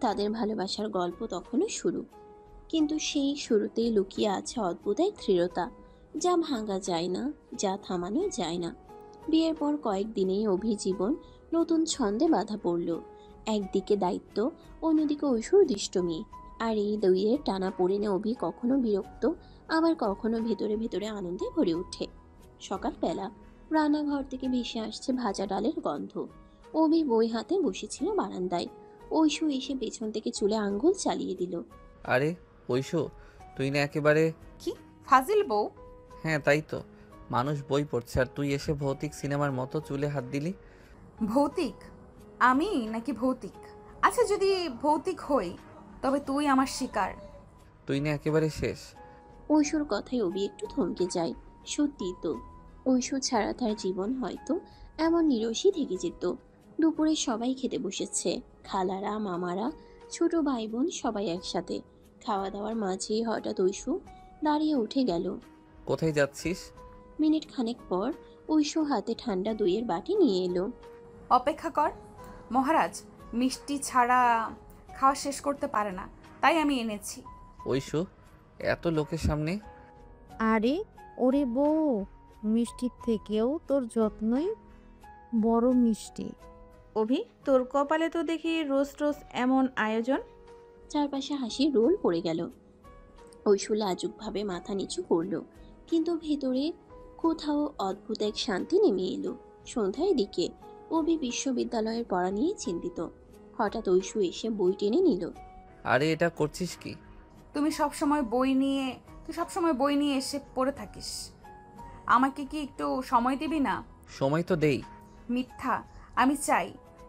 Speaker 3: তাদের ভালোবাসার গল্প তখনও শুরু, কিন্তু সেই শুরুতেই লুকিয়ে আছে অদ্ভুত এক দৃঢ়তা, যা ভাঙা যায় না, যা থামানো যায় না। বিয়ের পর কয়েকদিনেই অভি জীবন নতুন ছন্দে বাধা পড়ল। একদিকে দায়িত্ব, অন্যদিকে ঐশুর দুষ্টুমি। আর এই দুইয়ের টানা পড়েনে অভি কখনো বিরক্ত, আবার কখনো ভেতরে ভেতরে আনন্দে ভরে ওঠে। সকালবেলা রান্নাঘর থেকে ভেসে আসছে ভাজা ডালের গন্ধ। অভি বই হাতে বসেছিল বারান্দায়। ঐশু এসে পেছন থেকে চুলে আঙ্গুল চালিয়ে দিল।
Speaker 2: আরে ঐশু, তুই না একেবারে...
Speaker 1: কি ফাজিল বউ!
Speaker 2: হ্যাঁ তাই তো, মানুষ বই পড়ছে আর তুই এসে ভৌতিক সিনেমার মতো চুলে হাত দিলি।
Speaker 1: ভৌতিক? আমি নাকি ভৌতিক? আচ্ছা, যদি ভৌতিক হই তবে তুই আমার শিকার।
Speaker 2: তুই না একেবারে শেষ।
Speaker 3: ঐশুর কথায় অভি একটু থমকে যায়। সত্যি তো, ঐশু ছাড়া তার জীবন হয়তো এমন নিরসই থেকে যেত। দুপুরে সবাই খেতে বসেছে, খালারা, মামারা, ছোট ভাই বোন সবাই একসাথে। খাওয়া দাওয়ার মাঝেই হঠাৎ ঐশু দাঁড়িয়ে উঠে গেল।
Speaker 2: কোথায় যাচ্ছিস?
Speaker 3: মিনিট খানেক পর ঐশু হাতে ঠান্ডা দইয়ের বাটি নিয়ে এলো।
Speaker 1: অপেক্ষা কর মহারাজ, মিষ্টি ছাড়া খাওয়া শেষ করতে পারে না, তাই আমি এনেছি।
Speaker 2: ঐশু, এত লোকের সামনে?
Speaker 11: আরে ওরে বউ, মিষ্টির থেকেও তোর যত্নই বড় মিষ্টি।
Speaker 10: অভি, তোর কপালে তো দেখি রোজ রোজ এমন আয়োজন।
Speaker 3: চারপাশে হাসির রোল পড়ে গেল। ঐশু লাজুকভাবে মাথা নিচু করলো, কিন্তু ভেতরে কোথাও অদ্ভুত এক শান্তি নেমে এলো। সন্ধ্যার দিকে অভি বিশ্ববিদ্যালয়ের পড়া নিয়ে চিন্তিত। হঠাৎ ঐশু এসে বই টেনে নিল।
Speaker 2: আরে এটা করছিস কি?
Speaker 1: তুই সবসময় বই নিয়ে এসে পড়ে থাকিস, আমাকে কি একটু সময় দিবি না?
Speaker 2: সময় তো দেই।
Speaker 1: মিথ্যা। আমি চাই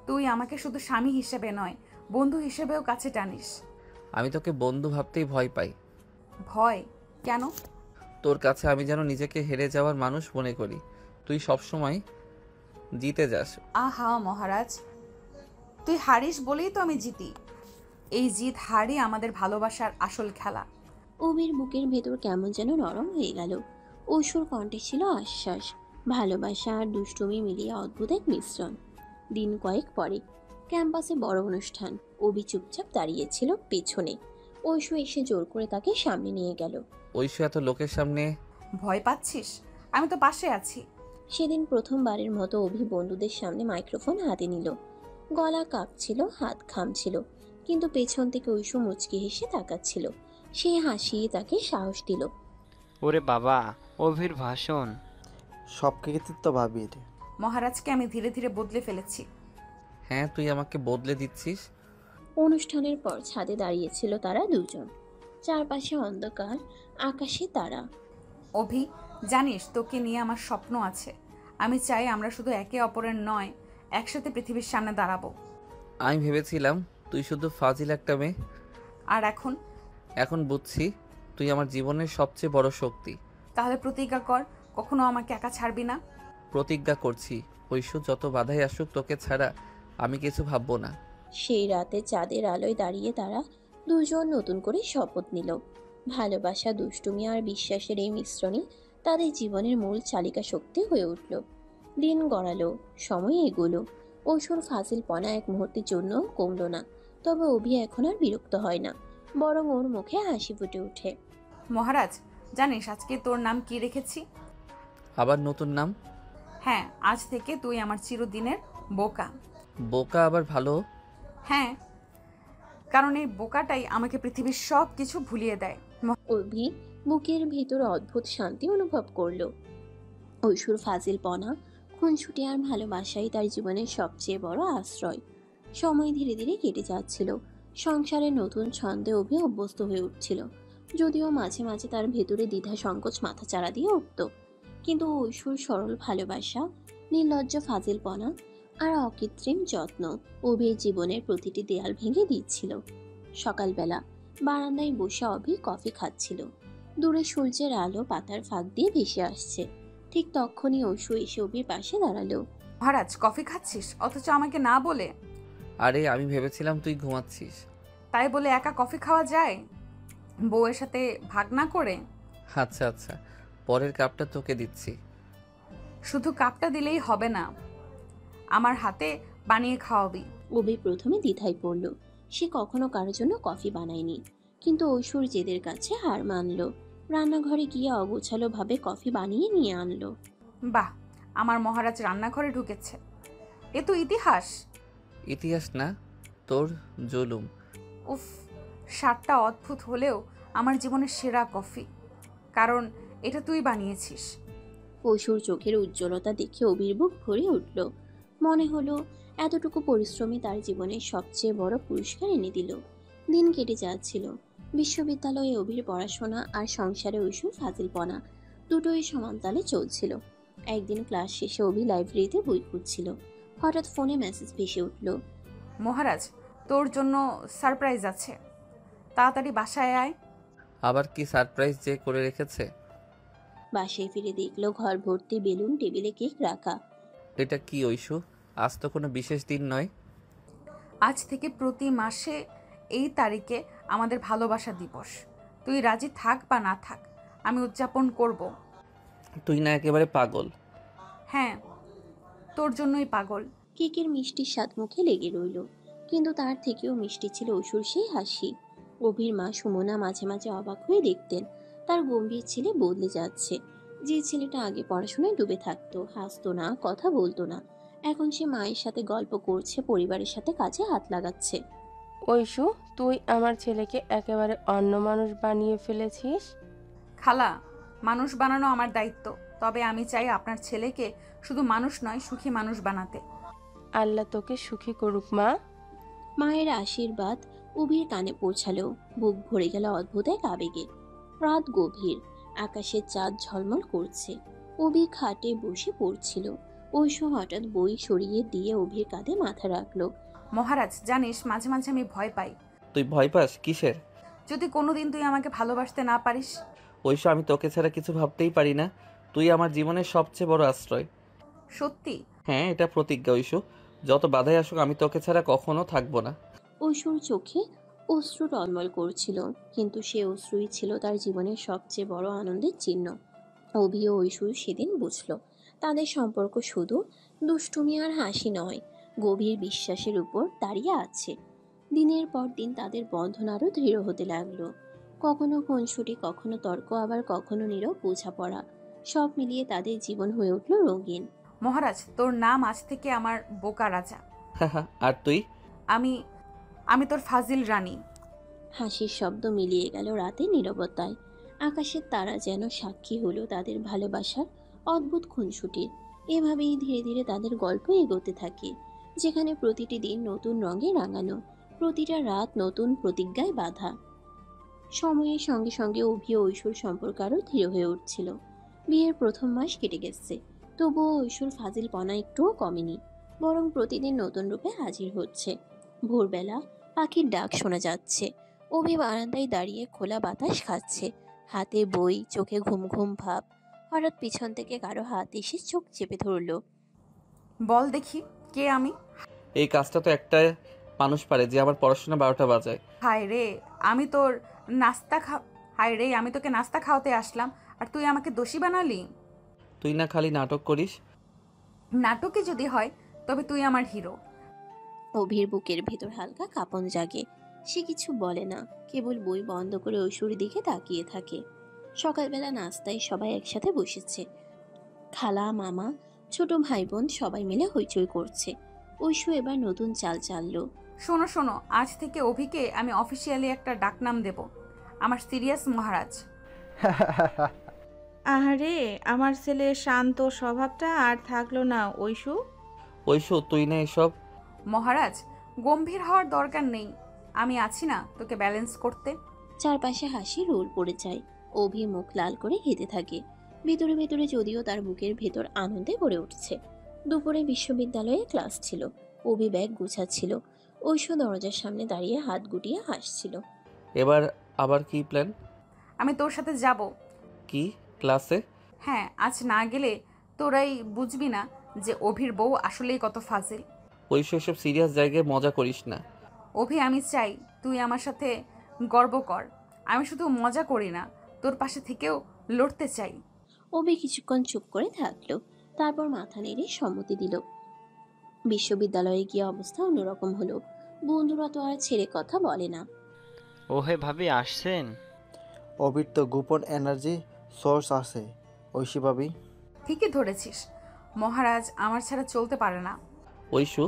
Speaker 1: তুই আমাকে শুধু স্বামী হিসেবে নয়, বন্ধু হিসেবেও কাছে টানিস।
Speaker 2: আমি তোকে বন্ধু ভাবতেই ভয় পাই।
Speaker 1: ভয় কেন?
Speaker 2: তোর কাছে আমি যেন নিজেকে হেরে যাওয়ার মানুষ মনে করি। তুই সবসময় জিতে যাস।
Speaker 1: আহা মহারাজ, তুই হারিস বলেই তো আমি জিতি। এই জিত হারই আমাদের ভালোবাসার আসল খেলা।
Speaker 3: অভির বুকের ভেতর কেমন যেন নরম হয়ে গেল। ঐশুর কণ্ঠে ছিল আশ্বাস, ভালোবাসা আর দুষ্টুমি মিলিয়ে অদ্ভুত এক মিশ্রণ। দিন কয়েক পরে ক্যাম্পাসে বড় অনুষ্ঠান। অভি চুপচাপ দাঁড়িয়েছিল পেছনে। ঐশু এসে জোর করে তাকে সামনে নিয়ে গেল।
Speaker 2: ঐশু, এত লোকের সামনে
Speaker 1: ভয় পাচ্ছিস? আমি তো পাশে আছি।
Speaker 3: সেদিন প্রথমবারের মতো অভি বন্ধুদের সামনে মাইক্রোফোন হাতে নিল। গলা কাঁপছিল, হাত ঘামছিল, কিন্তু পেছন থেকে ঐশু মুচকি হেসে তাকাচ্ছিল। সে হাসি তাকে সাহস দিল।
Speaker 12: ওরে বাবা, অভির ভাষণ!
Speaker 13: সব কৃতিত্ব ভাবির।
Speaker 1: মহারাজকে আমি ধীরে ধীরে বদলে ফেলেছি।
Speaker 2: হ্যাঁ, তুই আমাকে বদলে দিচ্ছিস।
Speaker 3: অনুষ্ঠানের পর ছাদে দাঁড়িয়েছিল তারা দুজন। চারপাশে অন্ধকার, আকাশে তারা।
Speaker 1: অভি, জানিস তোকে নিয়ে আমার স্বপ্ন আছে। আমি চাই আমরা শুধু একে অপরের নয়, একসাথে পৃথিবীর সামনে দাঁড়াবো।
Speaker 2: আমি ভেবেছিলাম তুই শুধু ফাজিল একটা মেয়ে।
Speaker 1: আর
Speaker 2: এখন বুঝছি তুই আমার জীবনের সবচেয়ে বড় শক্তি।
Speaker 1: তাহলে প্রতিজ্ঞা কর, কখনো আমাকে একা ছাড়বি না।
Speaker 2: প্রতিজ্ঞা করছি ঐশু, যত বাধাই আসুক তোকে ছাড়া আমি কিছু ভাববো না।
Speaker 3: সেই রাতে চাঁদের আলোয় দাঁড়িয়ে তারা দুজন নতুন করে শপথ নিল। ভালোবাসা, দুষ্টুমি আর বিশ্বাসের এই মিশ্রণে তাদের জীবনের মূল চালিকা শক্তি হয়ে উঠল। দিন গড়ালো, সময় এগোলো। ঐশুর ফাজিলপনা এক মুহূর্তের জন্য কমল না। তবে অভি এখন আর বিরক্ত হয় না, বরং ওর মুখে হাসি ফুটে ওঠে।
Speaker 1: মহারাজ, জানিস আজকে তোর নাম কি রেখেছি?
Speaker 2: আবার নতুন নাম?
Speaker 1: হ্যাঁ, আজ থেকে তুই আমার চিরদিনের বোকা।
Speaker 2: বোকা আবার ভালো?
Speaker 1: হ্যাঁ, কারণ এই বোকাটাই আমাকে পৃথিবীর সব কিছু ভুলিয়ে দেয়।
Speaker 3: অভি বুকের ভিতর অদ্ভুত শান্তি অনুভব করলো। ঐশুর ফাজিলপনা, খুনসুটি আর ভালোবাসাই তার জীবনের সবচেয়ে বড় আশ্রয়। সময় ধীরে ধীরে কেটে যাচ্ছিল। সংসারের নতুন ছন্দে অভি অভ্যস্ত হয়ে উঠছিল, যদিও মাঝে মাঝে তার ভেতরে দ্বিধা সংকোচ মাথা চাড়া দিয়ে উঠত। কিন্তু ঐশ্বর সরল ভালোবাসা, নির্লজ্জ ফাজিলপনা আর অকৃত্রিম যত্ন অভির জীবনের প্রতিটি দেয়াল ভেঙে দিচ্ছিল। সকালবেলা বারান্দায় বসে অভি কফি খাচ্ছিল। দূরে সূর্যের আলো পাতার ফাঁক দিয়ে ভেসে আসছে। ঠিক তখনই ঐশু এসে অভির পাশে দাঁড়ালো।
Speaker 1: মহারাজ, কফি খাচ্ছিস অথচ আমাকে না বলে?
Speaker 2: আরে আমি ভেবেছিলাম তুই ঘুমাচ্ছিস।
Speaker 1: তাই বলে একা কফি খাওয়া যায় বউয়ের সাথে ভাগ না করে?
Speaker 2: আচ্ছা আচ্ছা, পরের কাপটা তোকে দিচ্ছি।
Speaker 1: শুধু কাপটা দিলেই হবে না, আমার হাতে বানিয়ে খাওয়াবি।
Speaker 3: অভি প্রথমে দ্বিধায় পড়ল। সে কখনো কারোর জন্য কফি বানায়নি, কিন্তু ঐশ্বর জেদের কাছে হার মানল। রান্নাঘরে গিয়ে অগোছালো ভাবে কফি বানিয়ে নিয়ে আনলো।
Speaker 1: বাহ, আমার মহারাজ রান্নাঘরে ঢুকেছে, এ তো ইতিহাস।
Speaker 2: ইতিহাস না, তোর জুলুম।
Speaker 1: উফ, স্বাদটা অদ্ভুত হলেও আমার জীবনের সেরা কফি, কারণ এটা তুই বানিয়েছিস।
Speaker 3: ঐশ্বর চোখের উজ্জ্বলতা দেখে অভির বুক ভরে উঠল। মনে হলো এতটুকু পরিশ্রমী তার জীবনের সবচেয়ে বড় পুরস্কার এনে দিল। দিন কেটে যাচ্ছিল। বিশ্ববিদ্যালয়ে অভির পড়াশোনা আর সংসারে ঐশ্বর ফাজিলপনা দুটোই সমানতালে চলছিল। একদিন ক্লাস শেষে অভি লাইব্রেরিতে বই খুঁজছিল। হঠাৎ ফোনে মেসেজ ভেসে উঠল।
Speaker 1: মহারাজ, তোর জন্য সারপ্রাইজ আছে, তাড়াতাড়ি বাসায় আয়।
Speaker 2: আবার কি সারপ্রাইজ যে করে রেখেছে?
Speaker 3: বাসায় ফিরে দেখলো ঘর ভর্তি বেলুন, টেবিলে কেক রাখা।
Speaker 2: এটা কি ঐশু? আজ তো কোনো বিশেষ দিন নয়।
Speaker 1: আজ থেকে প্রতি মাসে এই তারিখে আমাদের ভালোবাসা দিবস। তুই রাজি থাক বা না থাক, আমি উদযাপন করব।
Speaker 2: তুই না একেবারে পাগল?
Speaker 1: হ্যাঁ, তোর জন্যই পাগল।
Speaker 3: কেকের মিষ্টির স্বাদ মুখে লেগে রইল, কিন্তু তার থেকেও মিষ্টি ছিল ঐশ্বর সেই হাসি। অভির মা সুমনা মাঝে মাঝে অবাক হয়ে দেখতেন তার গম্ভীর ছেলে বদলে যাচ্ছে। যে ছেলেটা আগে পড়াশোনায় ডুবে থাকতো, হাসতো না, কথা বলতো না, এখন সে মায়ের সাথে গল্প করছে, পরিবারের সাথে কাজে হাত লাগাচ্ছে।
Speaker 5: ঐশু, তুই আমার ছেলেকে একেবারে অন্য মানুষ বানিয়ে ফেলেছিস।
Speaker 1: খালা, মানুষ বানানো আমার দায়িত্ব, তবে আমি চাই আপনার ছেলেকে শুধু মানুষ নয়, সুখী মানুষ বানাতে।
Speaker 5: আল্লাহ তোকে সুখী করুক মা।
Speaker 3: মায়ের আশীর্বাদ অভির কানে পৌঁছালো। বুক ভরে গেল অদ্ভুত এক আবেগে। রাত গভীর, আকাশের চাঁদ ঝলমল করছে। অভি খাটে বসে পড়ছিল। ঐশু হঠাৎ বই সরিয়ে দিয়ে অভির কাঁধে মাথা রাখলো।
Speaker 1: মহারাজ, জানিস মাঝে মাঝে আমি ভয় পাই।
Speaker 2: তুই ভয় পাস কিসের?
Speaker 1: যদি কোনোদিন তুই আমাকে ভালোবাসতে না পারিস।
Speaker 2: ঐশু, আমি তোকে ছাড়া কিছু ভাবতেই পারি না। তুই আমার জীবনের সবচেয়ে বড় আশ্রয়।
Speaker 1: সত্যি?
Speaker 2: হ্যাঁ, এটা প্রতিজ্ঞা ঐশু। যত বাধাই আসুক আমি তোকে ছাড়া কখনো থাকবো না।
Speaker 3: ঐশুর চোখে অশ্রু টলমল করছিল, কিন্তু সে অশ্রুই ছিল তার জীবনের সবচেয়ে বড় আনন্দের চিহ্ন। অভি ও ঐশু সেদিন বুঝল তাদের সম্পর্ক শুধু দুষ্টুমি আর হাসি নয়, গভীর বিশ্বাসের উপর দাঁড়িয়ে আছে। দিনের পর দিন তাদের বন্ধন আরও দৃঢ় হতে লাগলো। কখনো খুনসুটি, কখনো তর্ক, আবার কখনো নীরব বোঝাপড়া, সব মিলিয়ে তাদের জীবন হয়ে উঠল রঙিন।
Speaker 1: মহারাজ, তোর নাম আজ থেকে আমার বোকা রাজা।
Speaker 2: আর তুই?
Speaker 1: আমি তোর ফাজিল রানী।
Speaker 3: হাসির শব্দ মিলিয়ে গেল রাতের নীরবতায়। আকাশের তারা যেন সাক্ষী হলো তাদের ভালোবাসার অদ্ভুত খুনসুটির। এভাবেই ধীরে ধীরে তাদের গল্প এগোতে থাকে, যেখানে প্রতিটি দিন নতুন রঙে রাঙানো, প্রতিটা রাত নতুন প্রতিজ্ঞায় বাঁধা। সময়ের সঙ্গে সঙ্গে অভি ও ঐশ্বর সম্পর্ক আরও দৃঢ় হয়ে উঠছিল। বিয়ের প্রথম মাস কেটে গেছে, তবুও ঐশ্বর ফাজিলপনা একটুও কমেনি, বরং প্রতিদিন নতুন রূপে হাজির হচ্ছে। ভোরবেলা পাখির ডাক শোনা যাচ্ছে। অভি বারান্দায় দাঁড়িয়ে খোলা বাতাস খাচ্ছে, হাতে বই, চোখে ঘুম ঘুম ভাব। হঠাৎ পিছন থেকে কারো হাত এসে চোখ চেপে ধরলো।
Speaker 1: বল দেখি, কে আমি?
Speaker 2: এই কাজটা তো একটা মানুষ পারে যে আমার পড়াশোনা 12টা বাজায়।
Speaker 1: হায় রে, আমি তোকে নাস্তা খাওয়াতে আসলাম, আর তুই আমাকে দোষী বানালি।
Speaker 2: তুই না খালি নাটক করিস।
Speaker 1: নাটকে যদি হয় তবে তুই আমার হিরো।
Speaker 3: অভির বুকের ভেতর হালকা কাঁপন জাগে। সে কিছু বলে না, কেবল বই বন্ধ করে ঐশ্বর দিকে তাকিয়ে থাকে। সকালবেলা নাস্তায় সবাই একসাথে বসেছে। খালা, মামা, ছোট ভাই বোন সবাই মিলে হইচই করছে। ঐশু এবার নতুন চাল চাললো।
Speaker 1: শোনো শোনো, আজ থেকে অভিকে আমি অফিসিয়ালি একটা ডাকনাম দেব, আমার সিরিয়াস মহারাজ।
Speaker 10: আহারে, আমার ছেলে শান্ত স্বভাবটা আর থাকলো না। ঐশু,
Speaker 2: তুই না এসব?
Speaker 1: মহারাজ, গম্ভীর হওয়ার দরকার নেই, আমি আছি না তোকে ব্যালেন্স করতে।
Speaker 3: চারপাশে হাসি রোল পড়ে যায়। অভি মুখ লাল করে হেঁটে থাকে। ভেতরে ভেতরে যদিও তার বুকের ভেতর আনন্দে ভরে উঠছে। দুপুরে বিশ্ববিদ্যালয়ে ক্লাস ছিল। অভি ব্যাগ গুছাচ্ছিল। ঐশী দরজার সামনে দাঁড়িয়ে হাত গুটিয়ে হাসছিল।
Speaker 2: এবার আবার কি প্ল্যান?
Speaker 1: আমি তোর সাথে যাব।
Speaker 2: কি ক্লাসে?
Speaker 1: হ্যাঁ, আজ না গেলে তোরাই বুঝবি না যে অভির বউ আসলেই কত ফাজিল।
Speaker 2: ওই সব সিরিয়াস জায়গায় মজা করিস না।
Speaker 1: অভি, আমি চাই তুই আমার সাথে গর্ব কর। আমি শুধু মজা করি না, তোর পাশে থেকেও লড়তে চাই।
Speaker 3: অভি কিছুক্ষণ চুপ করে থাকলো, তারপর মাথা নেড়ে সম্মতি দিল। বিশ্ববিদ্যালয়ে গিয়ে অবস্থা অন্যরকম হলো। বন্ধুরা তো আর ছেড়ে কথা বলে না।
Speaker 12: ওহে ভাবি আসছেন?
Speaker 13: অবির তো গোপন এনার্জি সোর্স আছে ঐশী ভাবি।
Speaker 1: ঠিকই ধরেছিস, মহারাজ আমার ছাড়া চলতে পারে না।
Speaker 2: ঐশু।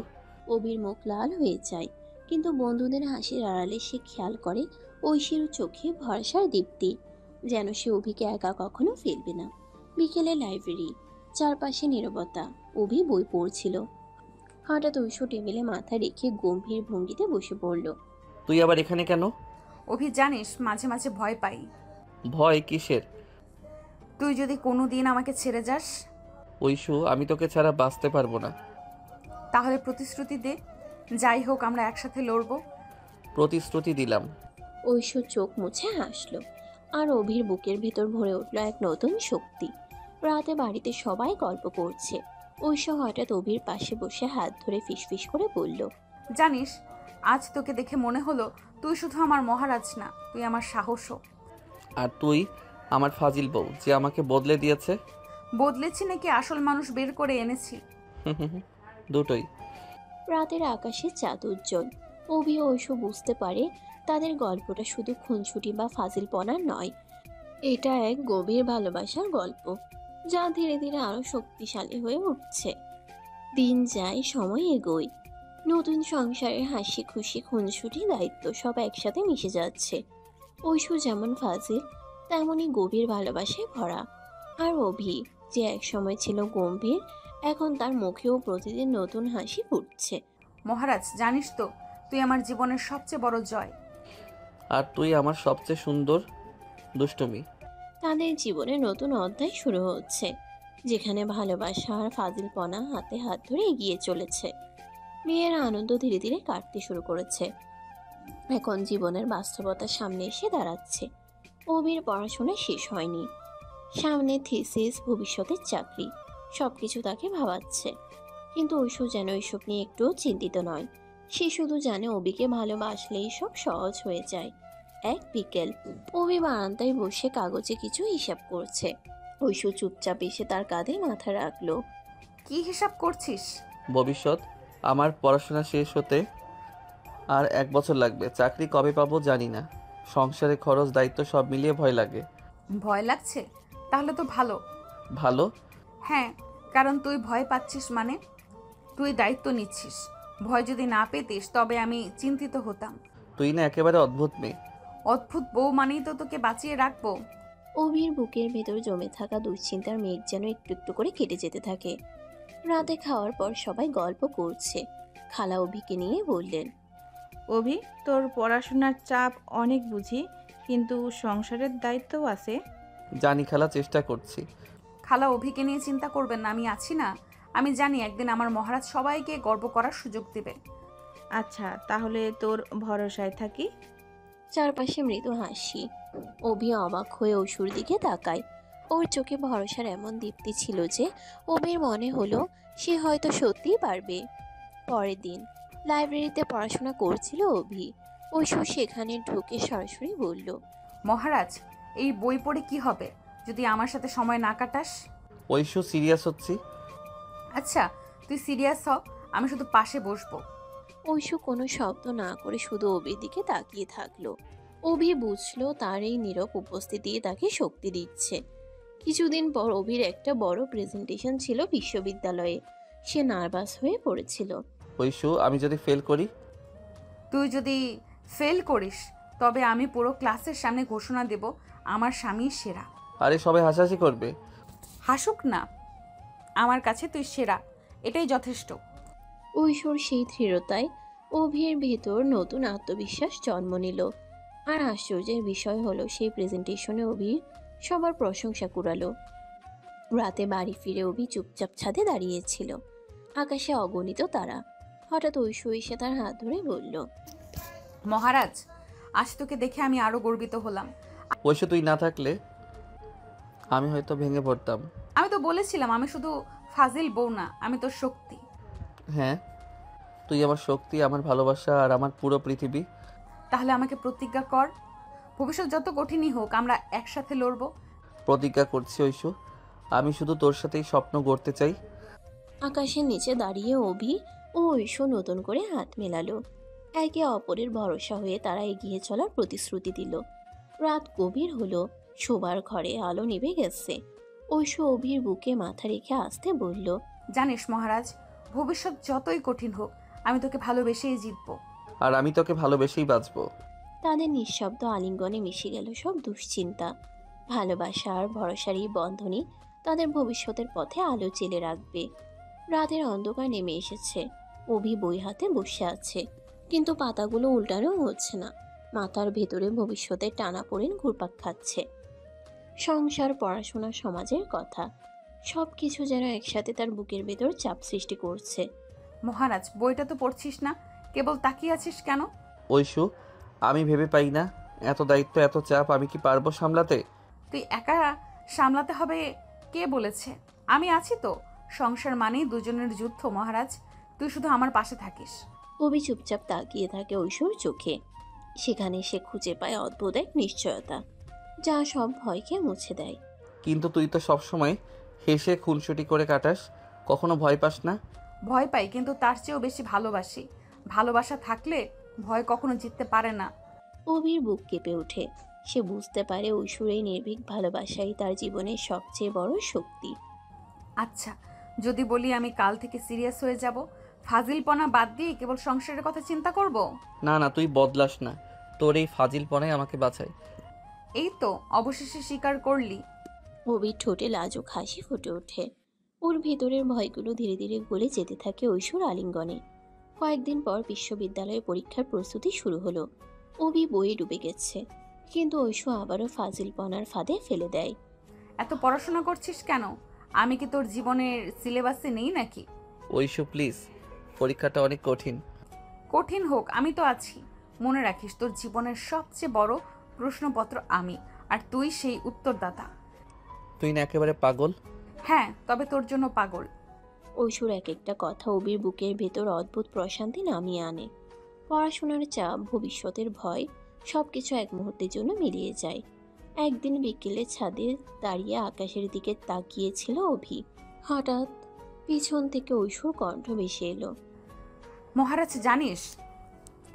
Speaker 3: অবির মুখ লাল হয়ে যায়, কিন্তু বন্ধুদের হাসির আড়ালে সে খেয়াল করে ঐশীর চোখে ভরসার দীপ্তি, যেন সে অভিকে একা কখনো ফেলবে না। বিকেলে লাইব্রেরি, চারপাশে নীরবতা। অভি বই পড়ছিল। হঠাৎ ঐশু টেবিলে মাথা রেখে গম্ভীর ভঙ্গিতে বসে পড়ল।
Speaker 2: তুই আবার এখানে কেন?
Speaker 1: অভি, জানিস মাঝে মাঝে ভয় পাই।
Speaker 2: ভয় কিসের?
Speaker 1: তুই যদি কোনো দিন আমাকে ছেড়ে যাস।
Speaker 2: ঐশু, আমি তোকে ছাড়া বাঁচতে পারবো না।
Speaker 1: তাহলে প্রতিশ্রুতি দে, যাই হোক আমরা একসাথে লড়বো।
Speaker 2: প্রতিশ্রুতি দিলাম।
Speaker 3: ঐশু চোখ মুছে হাসলো, আর অভির বুকের ভেতর ভরে উঠল এক নতুন শক্তি। রাতে বাড়িতে সবাই গল্প করছে। ঐশু হঠাৎ অভির পাশে বসে হাত ধরে ফিসফিস করে বলল,
Speaker 1: জানিস, আজ তোকে দেখে মনে হলো তুই শুধু আমার মহারাজ না, তুই আমার সাহসও।
Speaker 2: আর তুই আমার ফাজিল বউ, যে আমাকে বদলে দিয়েছে।
Speaker 1: বদলেছি নাকি আসল মানুষ বের করে এনেছি?
Speaker 2: দুটোই।
Speaker 3: রাতের আকাশে চাঁদ উজ্জ্বল। অভি ও ঐশু বুঝতে পারে তাদের গল্পটা শুধু খুনসুটি বা ফাজিলপনার নয়, এটা এক গভীর ভালোবাসার গল্প, যা ধীরে ধীরে আরো শক্তিশালী হয়ে উঠছে। দিন যায়, সময় এগোয়। নতুন সংসারের হাসি খুশি, খুনসুটি, দায়িত্ব সব একসাথে মিশে যাচ্ছে। ঐশু যেমন ফাজিল, তেমনই গভীর ভালোবাসায় ভরা। আর অভি, যে একসময় ছিল গম্ভীর, এখন তার মুখেও প্রতিদিন নতুন হাসি ফুটছে।
Speaker 1: মহারাজ, জানিস তো তুই আমার জীবনের সবচেয়ে বড় জয়।
Speaker 2: আর তুই আমার সবচেয়ে সুন্দর দুষ্টুমি।
Speaker 3: তাদের জীবনে নতুন অধ্যায় শুরু হচ্ছে, যেখানে ভালোবাসা আর ফাজিলপনা হাতে হাত ধরে এগিয়ে চলেছে। মেয়ের আনন্দ ধীরে ধীরে কাটতে শুরু করেছে। এখন জীবনের বাস্তবতার সামনে এসে দাঁড়াচ্ছে। অভির পড়াশোনা শেষ হয়নি, সামনে থিসিস, ভবিষ্যতের চাকরি, সবকিছু তাকে ভাবাচ্ছে। কিন্তু ঐশু যেন এইসব নিয়ে একটুও চিন্তিত নয়। সে শুধু জানে অভিকে ভালোবাসলেই সব সহজ হয়ে যায়। এক বিকেল, অভি বারান্দায় বসে কাগজে কিছু হিসাব করছে। ঐশু চুপচাপ এসে তার কাঁধে মাথা রাখলো।
Speaker 1: কি হিসাব করছিস?
Speaker 2: ভবিষ্যৎ। আমার পড়াশোনা শেষ হতে আর 1 বছর লাগবে। চাকরি কবে পাবো জানি না। সংসারে খরচ, দায়িত্ব সব মিলিয়ে ভয় লাগে।
Speaker 1: ভয় লাগছে? তাহলে তো ভালো।
Speaker 2: ভালো?
Speaker 1: হ্যাঁ, কারণ তুই ভয় পাচ্ছিস মানে তুই দায়িত্ব নিচ্ছিস। ভয় যদি না পেতিস তবে আমি চিন্তিত হতাম।
Speaker 2: তুই না একেবারে অদ্ভুত মেয়ে।
Speaker 1: অদ্ভুত বউ মানেই তো তোকে বাঁচিয়ে রাখবো।
Speaker 3: অভির বুকের ভেতর জমে থাকা দুশ্চিন্তার মেঘ যেন একটু একটু করে কেটে যেতে থাকে। রাতে খাওয়ার পর সবাই গল্প করছে। খালা অভিকে নিয়ে বললেন,
Speaker 10: অভি, তোর পড়াশোনার চাপ অনেক বুঝি, কিন্তু সংসারের দায়িত্বও আছে।
Speaker 2: জানি খালা, চেষ্টা করছি।
Speaker 1: খালা, অভিকে নিয়ে চিন্তা করবেন না, আমি আছি না। আমি জানি একদিন আমার মহারাজ সবাইকে গর্ব করার সুযোগ দেবে।
Speaker 10: আচ্ছা, তাহলে তোর ভরসায় থাকি।
Speaker 3: চারপাশে মৃদু হাসি। অভি অবাক হয়ে ঐশুর দিকে তাকায়। ওর চোখে ভরসার এমন দীপ্তি ছিল যে অভির মনে হলো সে হয়তো সত্যিই পারবে। পরের দিন লাইব্রেরিতে পড়াশোনা করছিল অভি। ঐশু সেখানে ঢুকে সরাসরি বলল,
Speaker 1: মহারাজ, এই বই পড়ে কি হবে যদি আমার সাথে সময় না কাটাস?
Speaker 2: ঐশু, সিরিয়াস হচ্ছি।
Speaker 1: আচ্ছা, তুই সিরিয়াস হ, আমি শুধু পাশে বসবো।
Speaker 3: ঐশু কোনো শব্দ না করে শুধু অভির দিকে তাকিয়ে থাকলো। অভি বুঝলো তার এই নীরব উপস্থিতি তাকে শক্তি দিচ্ছে। কিছুদিন পর অভির একটা বড় প্রেজেন্টেশন ছিল বিশ্ববিদ্যালয়ে। সে নার্ভাস হয়ে পড়েছিল।
Speaker 2: ঐশু, আমি যদি ফেল করি?
Speaker 1: তুই যদি ফেল করিস তবে আমি পুরো ক্লাসের সামনে ঘোষণা দেব আমার স্বামী সেরা।
Speaker 2: আরে সবাই হাসাহাসি করবে।
Speaker 1: হাসুক না, আমার কাছে তুই সেরা, এটাই যথেষ্ট।
Speaker 3: ঐশুর সেই দৃঢ়তায় অভির ভেতর নতুন আত্মবিশ্বাস জন্ম নিল। আর আশ্চর্যের বিষয় হলো সেই প্রেজেন্টেশনে অভি সবার প্রশংসা কুড়ালো। রাতে বাড়ি ফিরে অভি চুপচাপ ছাদে দাঁড়িয়েছিল। আকাশে অগণিত তারা। হঠাৎ ঐশু এসে তার হাত ধরে বলল,
Speaker 1: মহারাজ, আজ তোকে দেখে আমি আরো গর্বিত হলাম।
Speaker 2: ঐশু তুই না থাকলে আমি হয়তো ভেঙে পড়তাম।
Speaker 1: আমি তো বলেছিলাম আমি শুধু ফাজিল বউ না, আমি তোর শক্তি।
Speaker 2: হ্যাঁ, তুই আমার শক্তি, আমার ভালোবাসা আর আমার পুরো পৃথিবী।
Speaker 1: তাহলে আমাকে প্রতিজ্ঞা কর, ভবিষ্যৎ যত কঠিনই হোক আমরা একসাথে লড়বো।
Speaker 2: প্রতিজ্ঞা করছি ঐশু, আমি শুধু তোর সাথেই স্বপ্ন গড়তে চাই।
Speaker 3: আকাশের নিচে দাঁড়িয়ে অভি ও ঐশু নতুন করে হাত মেলালো। একে অপরের ভরসা হয়ে তারা এগিয়ে চলার প্রতিশ্রুতি দিল। রাত গভীর হলো, শোবার ঘরে আলো নিভে গেছে। ঐশু অভির বুকে মাথা রেখে আসতে বলল,
Speaker 1: জানিস মহারাজ, ভবিষ্যৎ যতই কঠিন হোক আমি তোকে ভালোবেসেই জিতবো।
Speaker 2: আর আমি তোকে ভালোবেসেই বাঁচবো।
Speaker 3: তাদের নিঃশব্দ আলিঙ্গনে মিশে গেল সব দুশ্চিন্তা। ভালোবাসা আর ভরসার এই বন্ধনই তাদের ভবিষ্যতের পথে আলো জেলে রাখবে। রাতের অন্ধকার নেমে এসেছে। অভি বই হাতে বসে আছে, কিন্তু পাতাগুলো উল্টানো হচ্ছে না। মাথার ভেতরে ভবিষ্যতের টানাপোড়েন ঘুরপাক খাচ্ছে। সংসার, পড়াশোনা, সমাজের কথা সব কিছু যেন একসাথে তার বুকের ভেতর চাপ সৃষ্টি করছে।
Speaker 1: মহারাজ, বইটা তো পড়ছিস না, কেবল তাকিয়ে আছিস কেন?
Speaker 2: ঐশু, আমি ভেবে পাই না, এত দায়িত্ব, এত চাপ আমি কি পারবো সামলাতে?
Speaker 1: তুই একা সামলাতে হবে কে বলেছে? আমি আছি তো। সংসার মানেই দুজনের যুদ্ধ মহারাজ, তুই শুধু আমার পাশে থাকিস।
Speaker 3: অভি চুপচাপ তাকিয়ে থাকে ঐশুর চোখে। সেখানে সে খুঁজে পায় অদ্ভুত এক নিশ্চয়তা, যা সব ভয়কে মুছে দেয়।
Speaker 2: কিন্তু তুই তো সবসময় হেসে খুনসুটি করে কাটাস, কখনো ভয় পাস না?
Speaker 1: ভয় পাই, কিন্তু তার চেয়েও বেশি ভালোবাসি। ভালোবাসা থাকলে ভয় কখনো জিততে পারে না।
Speaker 3: অভির বুক কেঁপে ওঠে। সে বুঝতে পারে ঐশুর এই নির্ভীক ভালোবাসাই তার জীবনের সবচেয়ে বড় শক্তি।
Speaker 1: আচ্ছা, যদি বলি আমি কাল থেকে সিরিয়াস হয়ে যাব, ফাজিলপনা বাদ দিয়ে কেবল সংসারের কথা চিন্তা করব?
Speaker 2: না না, তুই বদলাস না, তোর এই ফাজিলপনাই আমাকে বাঁচায়।
Speaker 1: এই তো অবশেষে স্বীকার করলি।
Speaker 3: অভির ঠোঁটে লাজুক হাসি ফুটে ওঠে। ওর ভেতরের ভয়গুলো ধীরে ধীরে গলে যেতে থাকে ঐশুর আলিঙ্গনে। কয়েকদিন পর বিশ্ববিদ্যালয়ে পরীক্ষার প্রস্তুতি শুরু হলো। অভি বইয়ে ডুবে গেছে, কিন্তু ঐশু আবারও ফাজিলপনার ফাঁদে ফেলে দেয়।
Speaker 1: এত পড়াশোনা করছিস কেন? আমি কি তোর জীবনের সিলেবাসে নেই নাকি?
Speaker 2: ঐশু প্লিজ, পরীক্ষাটা অনেক কঠিন।
Speaker 1: কঠিন হোক, আমি তো আছি। মনে রাখিস, তোর জীবনের সবচেয়ে বড় প্রশ্নপত্র আমি, আর তুই সেই উত্তরদাতা।
Speaker 2: তুই না একেবারে পাগল?
Speaker 1: হ্যাঁ, তবে তোর জন্য পাগল।
Speaker 3: ঐশুর এক একটা কথা অভির বুকের ভেতর অদ্ভুত প্রশান্তি নামিয়ে আনে। পড়াশোনার চাপ, ভবিষ্যতের ভয়, সবকিছু এক মুহূর্তের জন্য মিলিয়ে যায়। একদিন বিকেলে ছাদে দাঁড়িয়ে আকাশের দিকে তাকিয়েছিল অভি। হঠাৎ পিছন থেকে ঐশুর কণ্ঠ ভেসে এলো,
Speaker 1: মহারাজ জানিস,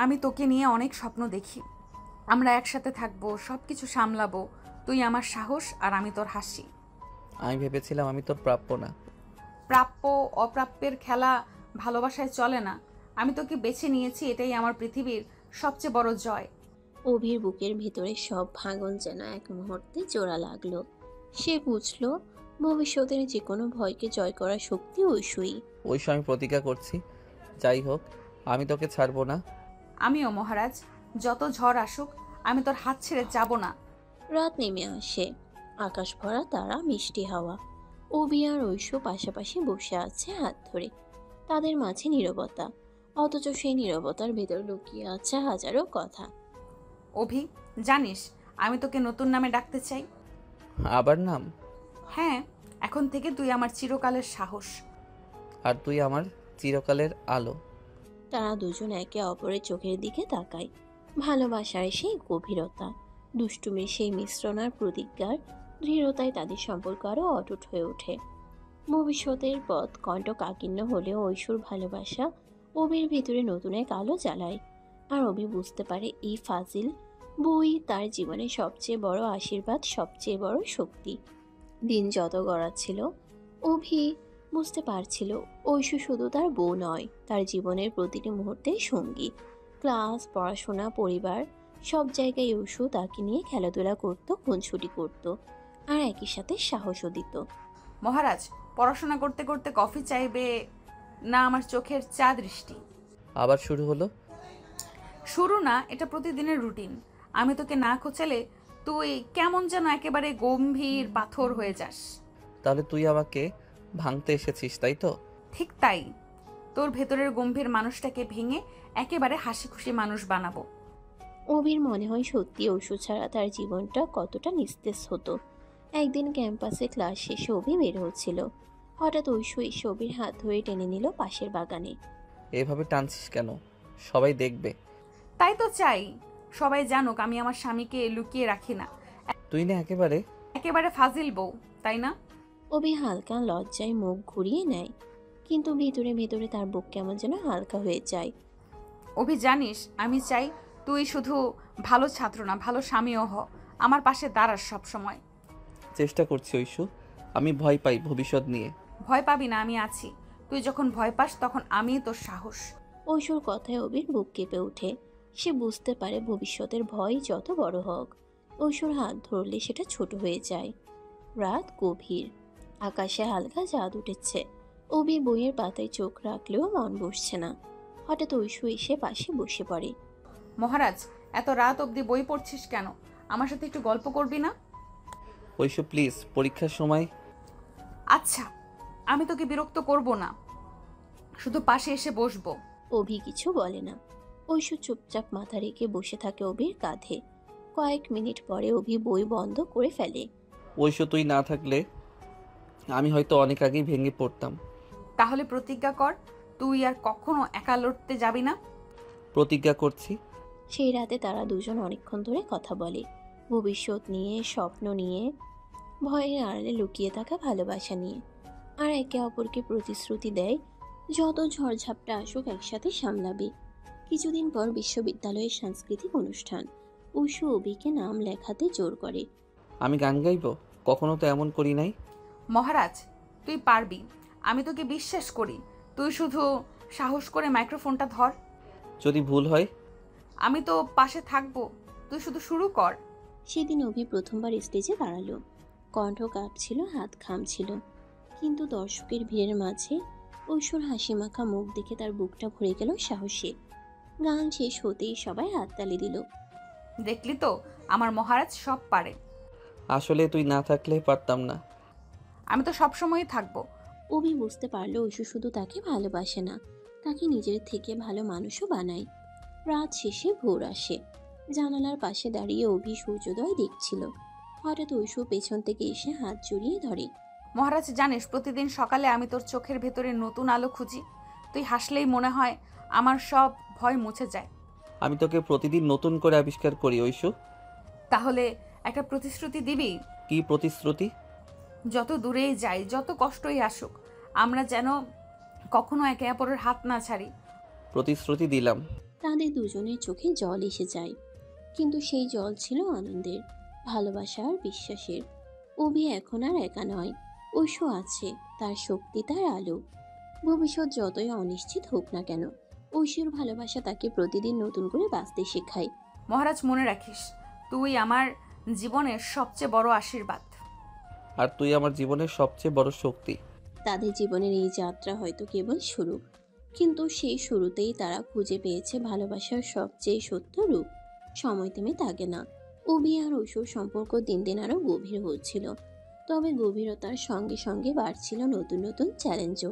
Speaker 1: আমি তোকে নিয়ে অনেক স্বপ্ন দেখি। আমরা একসাথে থাকবো, সবকিছু সামলাবো। তুই আমার সাহস আর আমি তোর হাসি।
Speaker 2: আমি ভেবেছিলাম আমি তোর প্রাপ্য না।
Speaker 1: প্রাপ্য অপ্রাপ্যের খেলা ভালোবাসায় চলে না। আমি তোকে বেছে নিয়েছি, এটাই আমার পৃথিবীর সবচেয়ে বড় জয়।
Speaker 3: অভির বুকের ভেতরে সব ভাঙন যেন এক মুহূর্তে জোড়া লাগলো। সে বুঝলো ভবিষ্যতের যে কোনো ভয়কে জয় করার শক্তি ঐশুই।
Speaker 2: ঐশু, আমি প্রতিজ্ঞা করছি, যাই হোক আমি তোকে ছাড়বো না।
Speaker 1: আমিও মহারাজ, যত ঝড় আসুক আমি তোর হাত ছেড়ে যাব না।
Speaker 3: রাত নেমে আসে, আকাশ ভরা তারা, মিষ্টি হাওয়া। অভি আর ঐশু পাশাপাশি বসে আছে হাত ধরে। তাদের মাঝে নীরবতা, অথচ সেই নীরবতার ভেতর লুকিয়ে আছে হাজারো কথা।
Speaker 1: অভি, জানিস আমি তোকে নতুন নামে ডাকতে চাই।
Speaker 2: আবার নাম?
Speaker 1: হ্যাঁ, এখন থেকে তুই আমার চিরকালের সাহস।
Speaker 2: আর তুই আমার চিরকালের আলো।
Speaker 3: তারা দুজন একে অপরের চোখের দিকে তাকায়। ভালোবাসার সেই গভীরতা, দুষ্টুমির সেই মিশ্রণ আর প্রতিজ্ঞার দৃঢ়তায় তাদের সম্পর্ক আরও অটুট হয়ে ওঠে। ভবিষ্যতের পথ কণ্টকাকীর্ণ হলেও ঐশুর ভালোবাসা অভির ভিতরে নতুন এক আলো জ্বালায়। আর অভি বুঝতে পারে এই ফাজিল বই তার জীবনে সবচেয়ে বড় আশীর্বাদ, সবচেয়ে বড় শক্তি। দিন যত গড়াচ্ছিল অভি বুঝতে পারছিল ঐশু শুধু তার বউ নয়, তার জীবনের প্রতিটি মুহূর্তের সঙ্গী। ক্লাস, পড়াশোনা, পরিবার, সব জায়গায় ঐশু তাকে নিয়ে খেলাধুলা করত, খুনছুটি করত, আর একই সাথে সাহসও দিত।
Speaker 1: মহারাজ, পড়াশোনা করতে করতে কফি চাইবে না আমার চোখের চা দৃষ্টি?
Speaker 2: আবার শুরু হলো?
Speaker 1: শুরু না, এটা প্রতিদিনের রুটিন। আমি তোকে না খোঁচালে তুই কেমন যেন একেবারে গম্ভীর পাথর হয়ে যাস।
Speaker 2: তাহলে তুই আমাকে ভাঙতে এসেছিস, তাই তো?
Speaker 1: ঠিক তাই, তোর ভেতরের গম্ভীর মানুষটাকে ভেঙে একেবারে হাসি খুশি মানুষ বানাবো।
Speaker 3: অভির মনে হয় সত্যি ঐশু ছাড়া তার জীবনটা কতটা নিস্তেজ হতো। একদিন ক্যাম্পাসে ক্লাস শেষে অভি বের হচ্ছিল। হঠাৎ ঐশু এসে অভির হাত ধরে টেনে নিল পাশের বাগানে।
Speaker 2: এভাবে টানছিস কেন? সবাই দেখবে।
Speaker 1: তাই তো চাই সবাই জানুক আমি আমার স্বামীকে লুকিয়ে রাখি না।
Speaker 2: তুই না
Speaker 1: একেবারে ফাজিল বউ, তাই না?
Speaker 3: অভি হালকা লজ্জায় মুখ ঘুরিয়ে নেয়, কিন্তু ভিতরে ভিতরে তার বুক কেমন যেন হালকা হয়ে যায়।
Speaker 1: অভি, জানিস আমি চাই তুই শুধু ভালো ছাত্র না, ভালো স্বামীও হ। আমার পাশে দাঁড়াস সব সময়।
Speaker 2: চেষ্টা করছি ঐশু, আমি ভয় পাই ভবিষ্যৎ নিয়ে।
Speaker 1: ভয় পাবি না, আমি আছি। তুই যখন ভয় পাস তখন আমি তোর সাহস।
Speaker 3: ঐশুর কথায় অভির বুক কেঁপে ওঠে। সে বুঝতে পারে ভবিষ্যতের ভয় যত বড় হোক, ঐশুর হাত ধরলে সেটা ছোট হয়ে যায়। রাত গভীর, আকাশে হালকা চাঁদ উঠেছে। অভি বইয়ের পাতায় চোখ রাখলেও মন বসছে না। হঠাৎ ঐশু এসে পাশে বসে পড়ে।
Speaker 1: মহারাজ, এত রাত অবধি বই পড়ছিস কেন? আমার সাথে একটু গল্প করবি না?
Speaker 2: ঐশু প্লিজ, পরীক্ষার সময়।
Speaker 1: আচ্ছা, আমি তোকে বিরক্ত করব না, শুধু পাশে এসে বসবো।
Speaker 3: অভি কিছু বলে না। ঐশু চুপচাপ মাথা রেখে বসে থাকে অভির কাঁধে। কয়েক মিনিট পরে অভি বই বন্ধ করে ফেলে।
Speaker 2: ঐশু তুই না থাকলে আমি হয়তো অনেক আগেই ভেঙে পড়তাম।
Speaker 1: তাহলে প্রতিজ্ঞা কর তুই আর কখনো একা লড়তে যাবি না।
Speaker 2: প্রতিজ্ঞা করছি।
Speaker 3: সেই রাতে তারা দুজন অনেকক্ষণ ধরে কথা বলে, ভবিষ্যৎ নিয়ে, স্বপ্ন নিয়ে, ভয়ের আড়ালে লুকিয়ে থাকা ভালোবাসা নিয়ে। আর একে অপরকে প্রতিশ্রুতি দেয় যত ঝড়ঝাপটা আসুক একসাথে সামলাবে। কিছুদিন পর বিশ্ববিদ্যালয়ের সাংস্কৃতিক অনুষ্ঠান। ঐশু অভিকে নাম লেখাতে জোর করে।
Speaker 2: আমি গান গাইব? কখনো তো এমন করি নাই।
Speaker 1: মহারাজ, তুই পারবি, আমি তোকে বিশ্বাস করি। তুই শুধু সাহস করে মাইক্রোফোনটা ধর।
Speaker 2: যদি ভুল হয়?
Speaker 1: আমি তো পাশে থাকবো, তুই শুধু শুরু কর।
Speaker 3: সেদিন অভি প্রথমবার স্টেজে দাঁড়ালো। কণ্ঠ কাঁপছিল, হাত ঘামছিল, কিন্তু দর্শকের ভিড়ের মাঝে ঐশ্বর হাসি মাখা মুখ দেখে তার বুকটা ভরে গেল সাহসে। গান শেষ হতেই সবাই হাততালি দিল।
Speaker 1: দেখলি তো, আমার মহারাজ সব পারে।
Speaker 2: আসলে তুই না থাকলে পারতাম না।
Speaker 1: আমি তো সবসময়ই থাকবো।
Speaker 3: অভি বুঝতে পারলো ঐশু শুধু তাকে ভালোবাসে না, তাকে নিজের থেকে ভালো মানুষও বানায়। রাত শেষে ভোর আসে। জানালার পাশে দাঁড়িয়ে অভি সূর্যোদয় দেখছিল। হঠাৎ ঐশু পেছন থেকে এসে হাত জড়িয়ে ধরে।
Speaker 1: মহারাজ, জানিস প্রতিদিন সকালে আমি তোর চোখের ভেতরে নতুন আলো খুঁজি। তুই হাসলেই মনে হয় আমার সব ভয় মুছে যায়।
Speaker 2: আমি তোকে প্রতিদিন নতুন করে আবিষ্কার করি ঐশু।
Speaker 1: তাহলে একটা প্রতিশ্রুতি দিবি?
Speaker 2: কি প্রতিশ্রুতি?
Speaker 1: যত দূরেই যাই, যত কষ্টই আসুক, আমরা যেন কখনো একে অপরের হাত না ছাড়ি।
Speaker 2: প্রতিশ্রুতি দিলাম।
Speaker 3: তাদের দুজনের চোখে জল এসে যায়, কিন্তু সেই জল ছিল আনন্দের, ভালোবাসা আর বিশ্বাসের। অভি এখন আর একা নয়, ঐশু আছে, তার শক্তি, তার আলো। ভবিষ্যৎ যতই অনিশ্চিত হোক না কেন, ঐশুর ভালোবাসা তাকে প্রতিদিন নতুন করে বাঁচতে শেখায়।
Speaker 1: মহারাজ, মনে রাখিস তুই আমার জীবনের সবচেয়ে বড় আশীর্বাদ।
Speaker 2: আর তুই আমার জীবনের সবচেয়ে বড় শক্তি।
Speaker 3: তাদের জীবনের এই যাত্রা হয়তো কেবল শুরু, কিন্তু সেই শুরুতেই তারা খুঁজে পেয়েছে ভালোবাসার সবচেয়ে সত্য রূপ। সময় থেমে থাকে না। অভি আর ঐশুর সম্পর্ক দিন দিন আরো গভীর হচ্ছিল, তবে গভীরতার সঙ্গে সঙ্গে বাড়ছিল নতুন নতুন চ্যালেঞ্জও।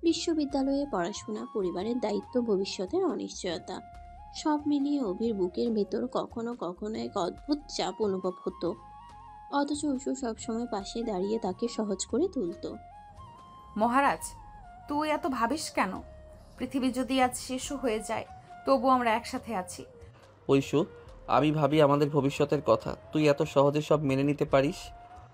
Speaker 3: বিশ্ববিদ্যালয়ে পড়াশোনা, পরিবারের দায়িত্ব, ভবিষ্যতের অনিশ্চয়তা, সব মিলিয়ে অভির বুকের ভেতর কখনো কখনো এক অদ্ভুত চাপ অনুভব হতো। অথচ ঐশু সবসময় পাশে দাঁড়িয়ে তাকে সহজ করে তুলত।
Speaker 1: মহারাজ, তুই এত ভাবিস কেন? পৃথিবী যদি আজ শেষও হয়ে যায়, তবু আমরা একসাথে আছি।
Speaker 2: ঐশু, আমি ভাবি আমাদের ভবিষ্যতের কথা। তুই এত সহজে সব মেনে নিতে পারিস,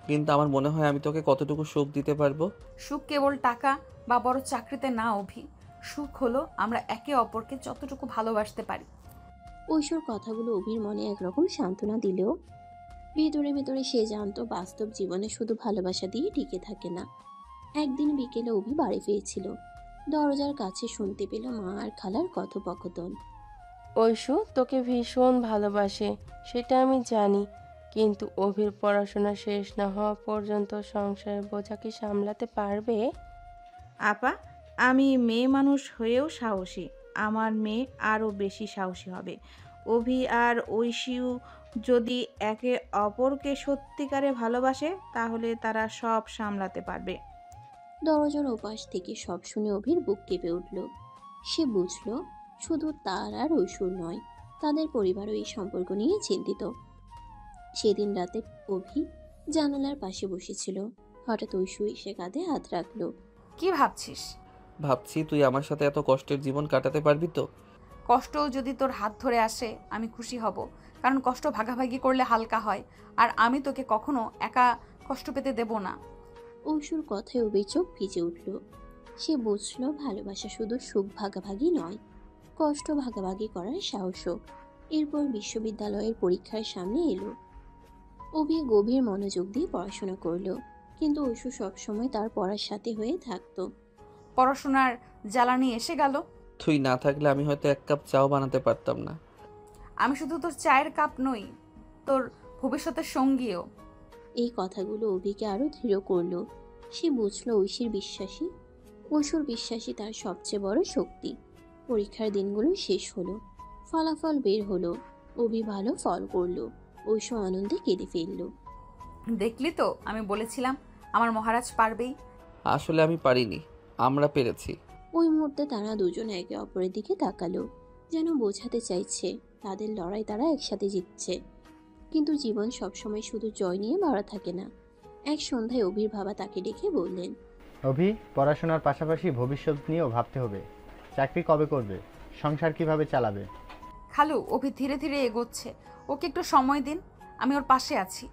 Speaker 2: কিন্তু আমার মনে হয় আমি তোকে কতটুকু সুখ দিতে পারবো।
Speaker 1: সুখ কেবল টাকা বা বড় চাকরিতে না অভি। সুখ হলো আমরা একে অপরকে যতটুকু ভালোবাসতে পারি।
Speaker 3: ঐশুর কথাগুলো অভির মনে একরকম সান্ত্বনা দিলেও ভেতরে ভেতরে সে জানতো বাস্তব জীবনে শুধু ভালোবাসা দিয়ে টিকে থাকে না। একদিন বিকেলে অভি বাড়ি ফিরছিল। দরজার কাছে শুনতে পেল মা আর খালার কথোপকথন।
Speaker 5: ঐশু তোকে ভীষণ ভালোবাসে, সেটা আমি জানি, কিন্তু অভির পড়াশোনা শেষ না হওয়া পর্যন্ত সংসারের বোঝা কি সামলাতে পারবে?
Speaker 10: আপা, আমি মেয়ে মানুষ হয়েও সাহসী। আমার মেয়ে আরও বেশি সাহসী হবে। অভি আর ঐশীও যদি একে অপরকে সত্যিকারে ভালোবাসে তাহলে তারা সব সামলাতে পারবে।
Speaker 3: দরজার ওপাশ থেকে সব শুনে অভির বুক কেঁপে উঠল। সে বুঝল শুধু তার আর ঐশ্বর নয়, তাদের পরিবারও এই সম্পর্ক নিয়ে চিন্তিত। সেদিন রাতে অভি জানালার পাশে বসেছিল। হঠাৎ ঐশু এসে কাঁধে হাত রাখলো।
Speaker 1: কি ভাবছিস?
Speaker 2: ভাবছি তুই আমার সাথে এত কষ্টের জীবন কাটাতে পারবি তো।
Speaker 1: কষ্টও যদি তোর হাত ধরে আসে আমি খুশি হব, কারণ কষ্ট ভাগাভাগি করলে হালকা হয়, আর আমি তোকে কখনো একা কষ্ট পেতে দেব না।
Speaker 3: ঐশুর কথায় অভি চোখ ভিজে উঠল। সে বুঝল ভালোবাসা শুধু সুখ ভাগাভাগি নয়, কষ্ট ভাগাভাগি করার সাহসও। এরপর বিশ্ববিদ্যালয়ের পরীক্ষার সামনে এলো। অভি গভীর মনোযোগ দিয়ে পড়াশোনা করলো, কিন্তু ঐশু সবসময় তার পড়ার সাথে হয়ে থাকতো।
Speaker 1: পড়াশোনার জ্বালানি এসে গেল।
Speaker 2: তুই না থাকলে আমি হয়তো এক কাপ চাও বানাতে পারতাম না।
Speaker 1: আমি শুধু তোর চায়ের কাপ নই, তোর ভবিষ্যতের সঙ্গীও।
Speaker 3: এই কথাগুলো অভিকে আরো দৃঢ় করলো। সে বুঝলো ঐশুর বিশ্বাসী তার সবচেয়ে বড় শক্তি। পরীক্ষার দিনগুলো শেষ হলো, ফলাফল বের হলো। অভি ভালো ফল করলো, ঐশু আনন্দে কেঁদে ফেললো।
Speaker 1: দেখলি তো, আমি বলেছিলাম আমার মহারাজ পারবেই।
Speaker 2: আসলে আমি পারিনি, আমরা পেরেছি।
Speaker 3: ওই মুহূর্তে তারা দুজন একে অপরের দিকে তাকালো, যেন বোঝাতে চাইছে তাদের লড়াই তারা একসাথে জিতছে। কিন্তু জীবন সবসময় শুধু জয় নিয়ে ভরা থাকে না। এক সন্ধ্যায় অভির বাবা তাকে ডেকে বললেন,
Speaker 9: অভি, পড়াশোনার পাশাপাশি ভবিষ্যৎ নিয়েও ভাবতে হবে। চাকরি কবে করবে? সংসার কিভাবে চালাবে?
Speaker 1: খালু, অভি ধীরে ধীরে এগোচ্ছে, ওকে একটু সময় দিন, আমি ওর পাশে আছি।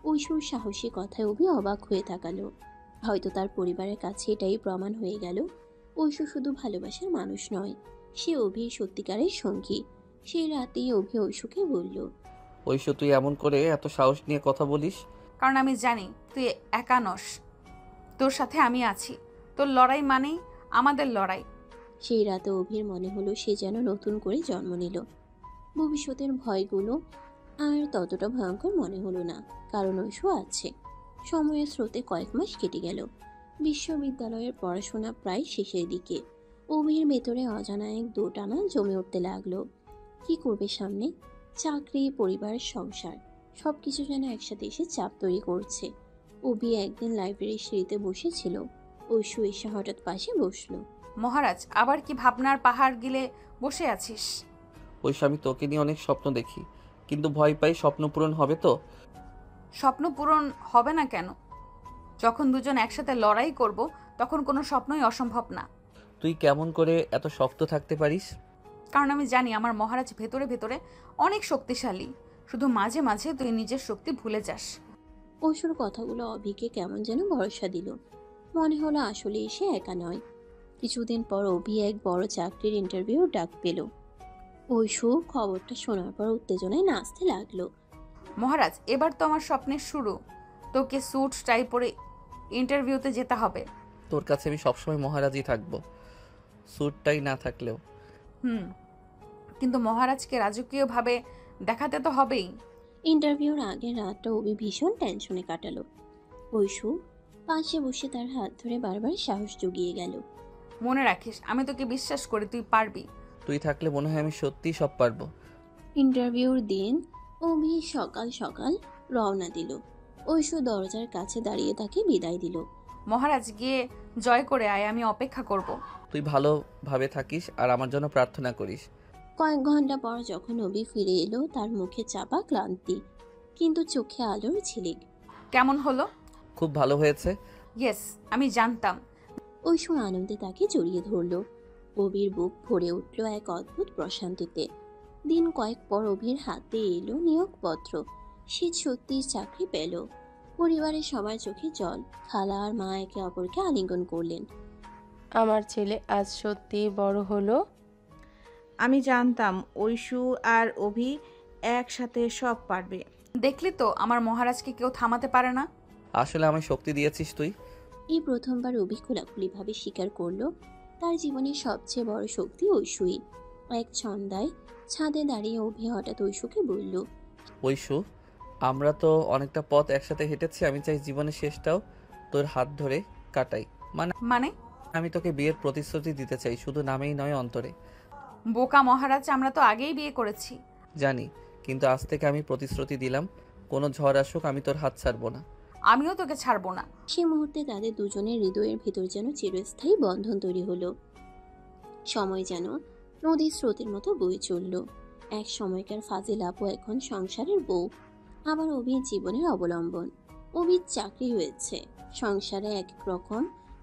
Speaker 3: ঐশুর সাহসী কথায় অভি অবাক হয়ে তাকালো। হয়তো তার পরিবারের কাছে এটাই প্রমাণ হয়ে গেল, ঐশু শুধু ভালোবাসার মানুষ নয়, সে অভির সত্যিকারের সঙ্গী। সেই রাতেই অভি ঐশুকে বলল,
Speaker 2: ঐশু, তুই এমন করে এত সাহস নিয়ে কথা বলিস?
Speaker 1: কারণ আমি জানি তুই একা নস, তোর সাথে আমি আছি। তোর লড়াই মানেই আমাদের লড়াই।
Speaker 3: সেই রাতে অভির মনে হলো সে যেন নতুন করে জন্ম নিল। ভবিষ্যতের ভয়গুলো আর ততটা ভয়ঙ্কর মনে হলো না, কারণ ঐশু আছে। সময়ের স্রোতে কয়েক মাস কেটে গেল। বিশ্ববিদ্যালয়ের পড়াশোনা প্রায় শেষের দিকে। অভির ভেতরে অজানা এক দোটানা জমে উঠতে লাগলো। কি করবে সামনে? চাকরি, পরিবার, সংসার, সবকিছু যেন একসাথে এসে চাপ তৈরি করছে। অভি একদিন লাইব্রেরির সিঁড়িতে বসেছিল। ঐশু এসে হঠাৎ পাশে বসলো।
Speaker 1: মহারাজ, আবার কি ভাবনার পাহাড় গিলে বসে আছিস?
Speaker 2: ঐশু, আমি তোকে নিয়ে অনেক স্বপ্ন দেখি, কিন্তু ভয় পাই স্বপ্ন পূরণ হবে তো।
Speaker 1: স্বপ্ন পূরণ হবে না কেন? যখন দুজন একসাথে লড়াই করব তখন কোনো স্বপ্নই অসম্ভব না।
Speaker 2: তুই কেমন করে এত শক্ত থাকতে পারিস?
Speaker 1: কারণ আমি জানি আমার মহারাজ ভেতরে ভেতরে অনেক শক্তিশালী, শুধু মাঝে মাঝে তুই নিজের শক্তি ভুলে যাস।
Speaker 3: ঐশুর কথাগুলো অভিকে কেমন যেন ভরসা দিল। মনে হলো আসলে সে একা নয়। কিছুদিন পর অভি এক বড় চাকরির ইন্টারভিউ ডাক পেল। ঐশু খবরটা শোনার পর উত্তেজনায় নাচতে লাগলো।
Speaker 1: মহারাজ, এবার তো আমার স্বপ্নের শুরু, তোকে স্যুট টাই পরে ইন্টারভিউতে যেতে হবে।
Speaker 2: তোর কাছে আমি সবসময় মহারাজই থাকবো, স্যুটটাই না থাকলেও।
Speaker 1: কিন্তু মহারাজকে রাজকীয়ভাবে দেখাতে তো হবেই।
Speaker 3: ইন্টারভিউর আগের রাতটা অভি ভীষণ টেনশনে কাটালো। ঐশু পাশে বসে তার হাত ধরে বারবার সাহস জুগিয়ে গেল।
Speaker 1: মনে রাখিস, আমি তোকে বিশ্বাস করি, তুই পারবি।
Speaker 2: তুই থাকলে মনে হয় আমি সত্যিই সব পারবো।
Speaker 3: ইন্টারভিউর দিন অভি সকাল সকাল রওনা দিল। ঐশু দরজার কাছে দাঁড়িয়ে তাকে বিদায় দিল।
Speaker 1: মহারাজ, গিয়ে জয় করে আয়, আমি অপেক্ষা করব।
Speaker 2: তুই ভালোভাবে থাকিস আর আমার জন্য প্রার্থনা করিস।
Speaker 3: কয়েক ঘন্টা পর যখন অভি ফিরে এলো, তার মুখে চাপা ক্লান্তি, কিন্তু চোখে আলোর ঝিলিক।
Speaker 1: কেমন হলো?
Speaker 2: খুব ভালো হয়েছে।
Speaker 1: ইয়েস, আমি জানতাম।
Speaker 3: ঐশু আনন্দে তাকে জড়িয়ে ধরল। অভির বুক ভরে উঠল এক অদ্ভুত প্রশান্তিতে। দিন কয়েক পর অভির হাতে এলো নিয়োগপত্র। সে সত্যিই চাকরি পেল। পরিবারের সবার চোখে জল। খালা আর মা একে অপরকে আলিঙ্গন করলেন।
Speaker 5: আমার ছেলে আজ সত্যি বড় হলো।
Speaker 10: আমি জানতাম ঐশু আর অভি একসাথে সব পারবে।
Speaker 1: দেখলি তো, আমার মহারাজকে কেউ থামাতে পারে না।
Speaker 2: আসলে আমায় শক্তি দিয়েছিস তুই।
Speaker 3: এই প্রথমবার অভি খোলাখুলিভাবে স্বীকার করলো তার জীবনের সবচেয়ে বড় শক্তি ঐশুই। এক সন্ধ্যায় ছাদে দাঁড়িয়ে অভি হঠাৎ ঐশুকে বলল,
Speaker 2: ঐশু, আমরা তো অনেকটা পথ একসাথে হেঁটেছি, আমি চাই জীবনের শেষটাও তোর হাত ধরে কাটাই। মানে
Speaker 1: মানে
Speaker 2: আমি তোকে বিয়ের প্রতিশ্রুতি দিতে চাই, শুধু নামেই নয়, অন্তরে।
Speaker 1: বোকা মহারাজ, আমরা তো আগেই বিয়ে করেছি।
Speaker 2: জানি, কিন্তু আজ থেকে আমি প্রতিশ্রুতি দিলাম, কোনো ঝড় আসুক আমি তোর হাত ছাড়বো না।
Speaker 1: আমিও তোকে ছাড়বো না।
Speaker 3: সে মুহূর্তে তাদের দুজনের হৃদয়ের ভেতর যেন চিরস্থায়ী বন্ধন তৈরি হলো। সময় যেন নদীর স্রোতের মতো বয়ে চলল। এক সময়কার ফাজিল আপু এখন সংসারের বউ, আবার অভির জীবনের অবলম্বন। অভির চাকরি হয়েছে, সংসারে এক রকম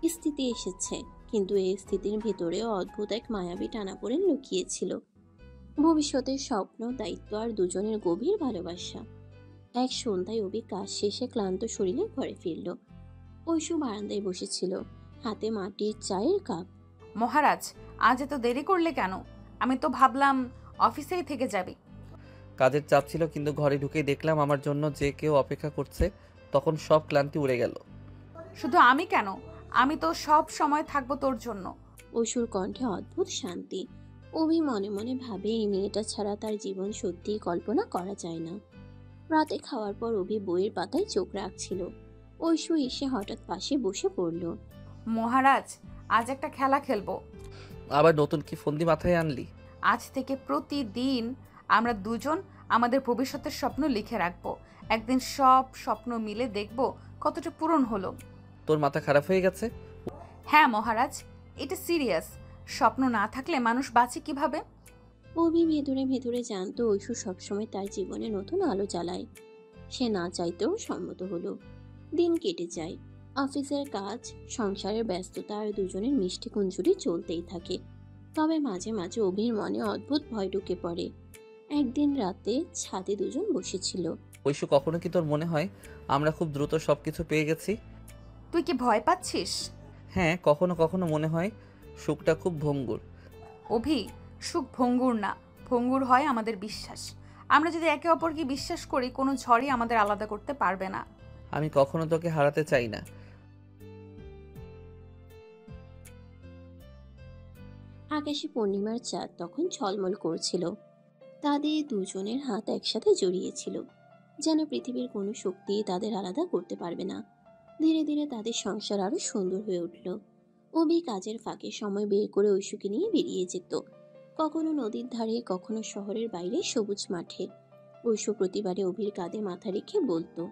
Speaker 3: স্থিতি এসেছে, কিন্তু এই স্থিতির ভেতরে অদ্ভুত এক মায়াবী টানাপোড়েন লুকিয়েছিল। ভবিষ্যতের স্বপ্ন, দায়িত্ব আর দুজনের গভীর ভালোবাসা। এক সন্ধ্যায় অভি কাজ শেষে ক্লান্ত শরীরে ঘরে ফিরল। ঐশু বারান্দায় বসেছিল, হাতে মাটির চায়ের কাপ।
Speaker 1: মহারাজ, আজ এত দেরি করলে কেন? আমি তো ভাবলাম অফিসেই থেকে যাবি।
Speaker 2: কাজের চাপ ছিল, কিন্তু ঘরে ঢুকেই দেখলাম আমার জন্য যে কেউ অপেক্ষা করছে, তখন সব ক্লান্তি উড়ে গেল।
Speaker 1: শুধু আমি কেন, আমি তো সব সময় থাকবো তোর জন্য।
Speaker 3: ঐশুর কণ্ঠে অদ্ভুত শান্তি। অভি মনে মনে ভাবে এই মেয়েটা ছাড়া তার জীবন সত্যিই কল্পনা করা যায় না। রাতে খাওয়ার পর অভি বইয়ের পাতায় চোখ রাখছিল। ঐশু এসে হঠাৎ পাশে বসে পড়ল।
Speaker 1: মহারাজ, আজ একটা খেলা খেলবো।
Speaker 2: আবার নতুন কি ফন্দি মাথায় আনলি?
Speaker 1: আজ থেকে প্রতিদিন আমরা দুজন আমাদের ভবিষ্যতের স্বপ্ন লিখে রাখবো। একদিন সব স্বপ্ন মিলে দেখব কতটা পূরণ হলো।
Speaker 2: তোর মাথা খারাপ হয়ে গেছে?
Speaker 1: হ্যাঁ মহারাজ, এটা সিরিয়াস। স্বপ্ন না থাকলে মানুষ বাঁচে কিভাবে?
Speaker 3: অভি ভেতরে ভেতরে জানতো ঐশু সবসময় তার জীবনে নতুন আলো জ্বালায়। সে না চাইতেও সম্মত হলো। দিন কেটে যায়, অফিসের কাজ, সংসারের ব্যস্ততা আর দুজনের মিষ্টি কুঞ্জুরি চলতেই থাকে। তবে মাঝে মাঝে অভির মনে অদ্ভুত ভয় ঢুকে পড়ে। একদিন রাতে ছাদে দুজন বসেছিল।
Speaker 2: ঐশু, কখনো কি তোর মনে হয় আমরা খুব দ্রুত সবকিছু পেয়ে গেছি?
Speaker 1: তুই কি ভয় পাচ্ছিস?
Speaker 2: হ্যাঁ, কখনো কখনো মনে হয় সুখটা খুব ভঙ্গুর।
Speaker 1: অভি, সুখ ভঙ্গুর না, ভঙ্গুর হয় আমাদের বিশ্বাস। আমরা যদি একে অপরকে বিশ্বাস করি, কোনো ঝড়ই আমাদের আলাদা করতে পারবে না।
Speaker 2: আমি কখনো তোকে হারাতে চাই না।
Speaker 3: আকাশে পূর্ণিমার চাঁদ তখন ঝলমল করছিল। তাদের দুজনের হাত একসাথে জড়িয়েছিল, যেন পৃথিবীর কোনো শক্তি তাদের আলাদা করতে পারবে না। ধীরে ধীরে তাদের সংসার আরো সুন্দর হয়ে উঠল। অভি কাজের ফাঁকে সময় বের করে ঐশুকে নিয়ে বেরিয়ে যেত, কখনো নদীর ধারে, কখনো শহরের বাইরে সবুজ মাঠে। ঐশু প্রতিবারে অভির কাঁধে মাথা রেখে বলতো,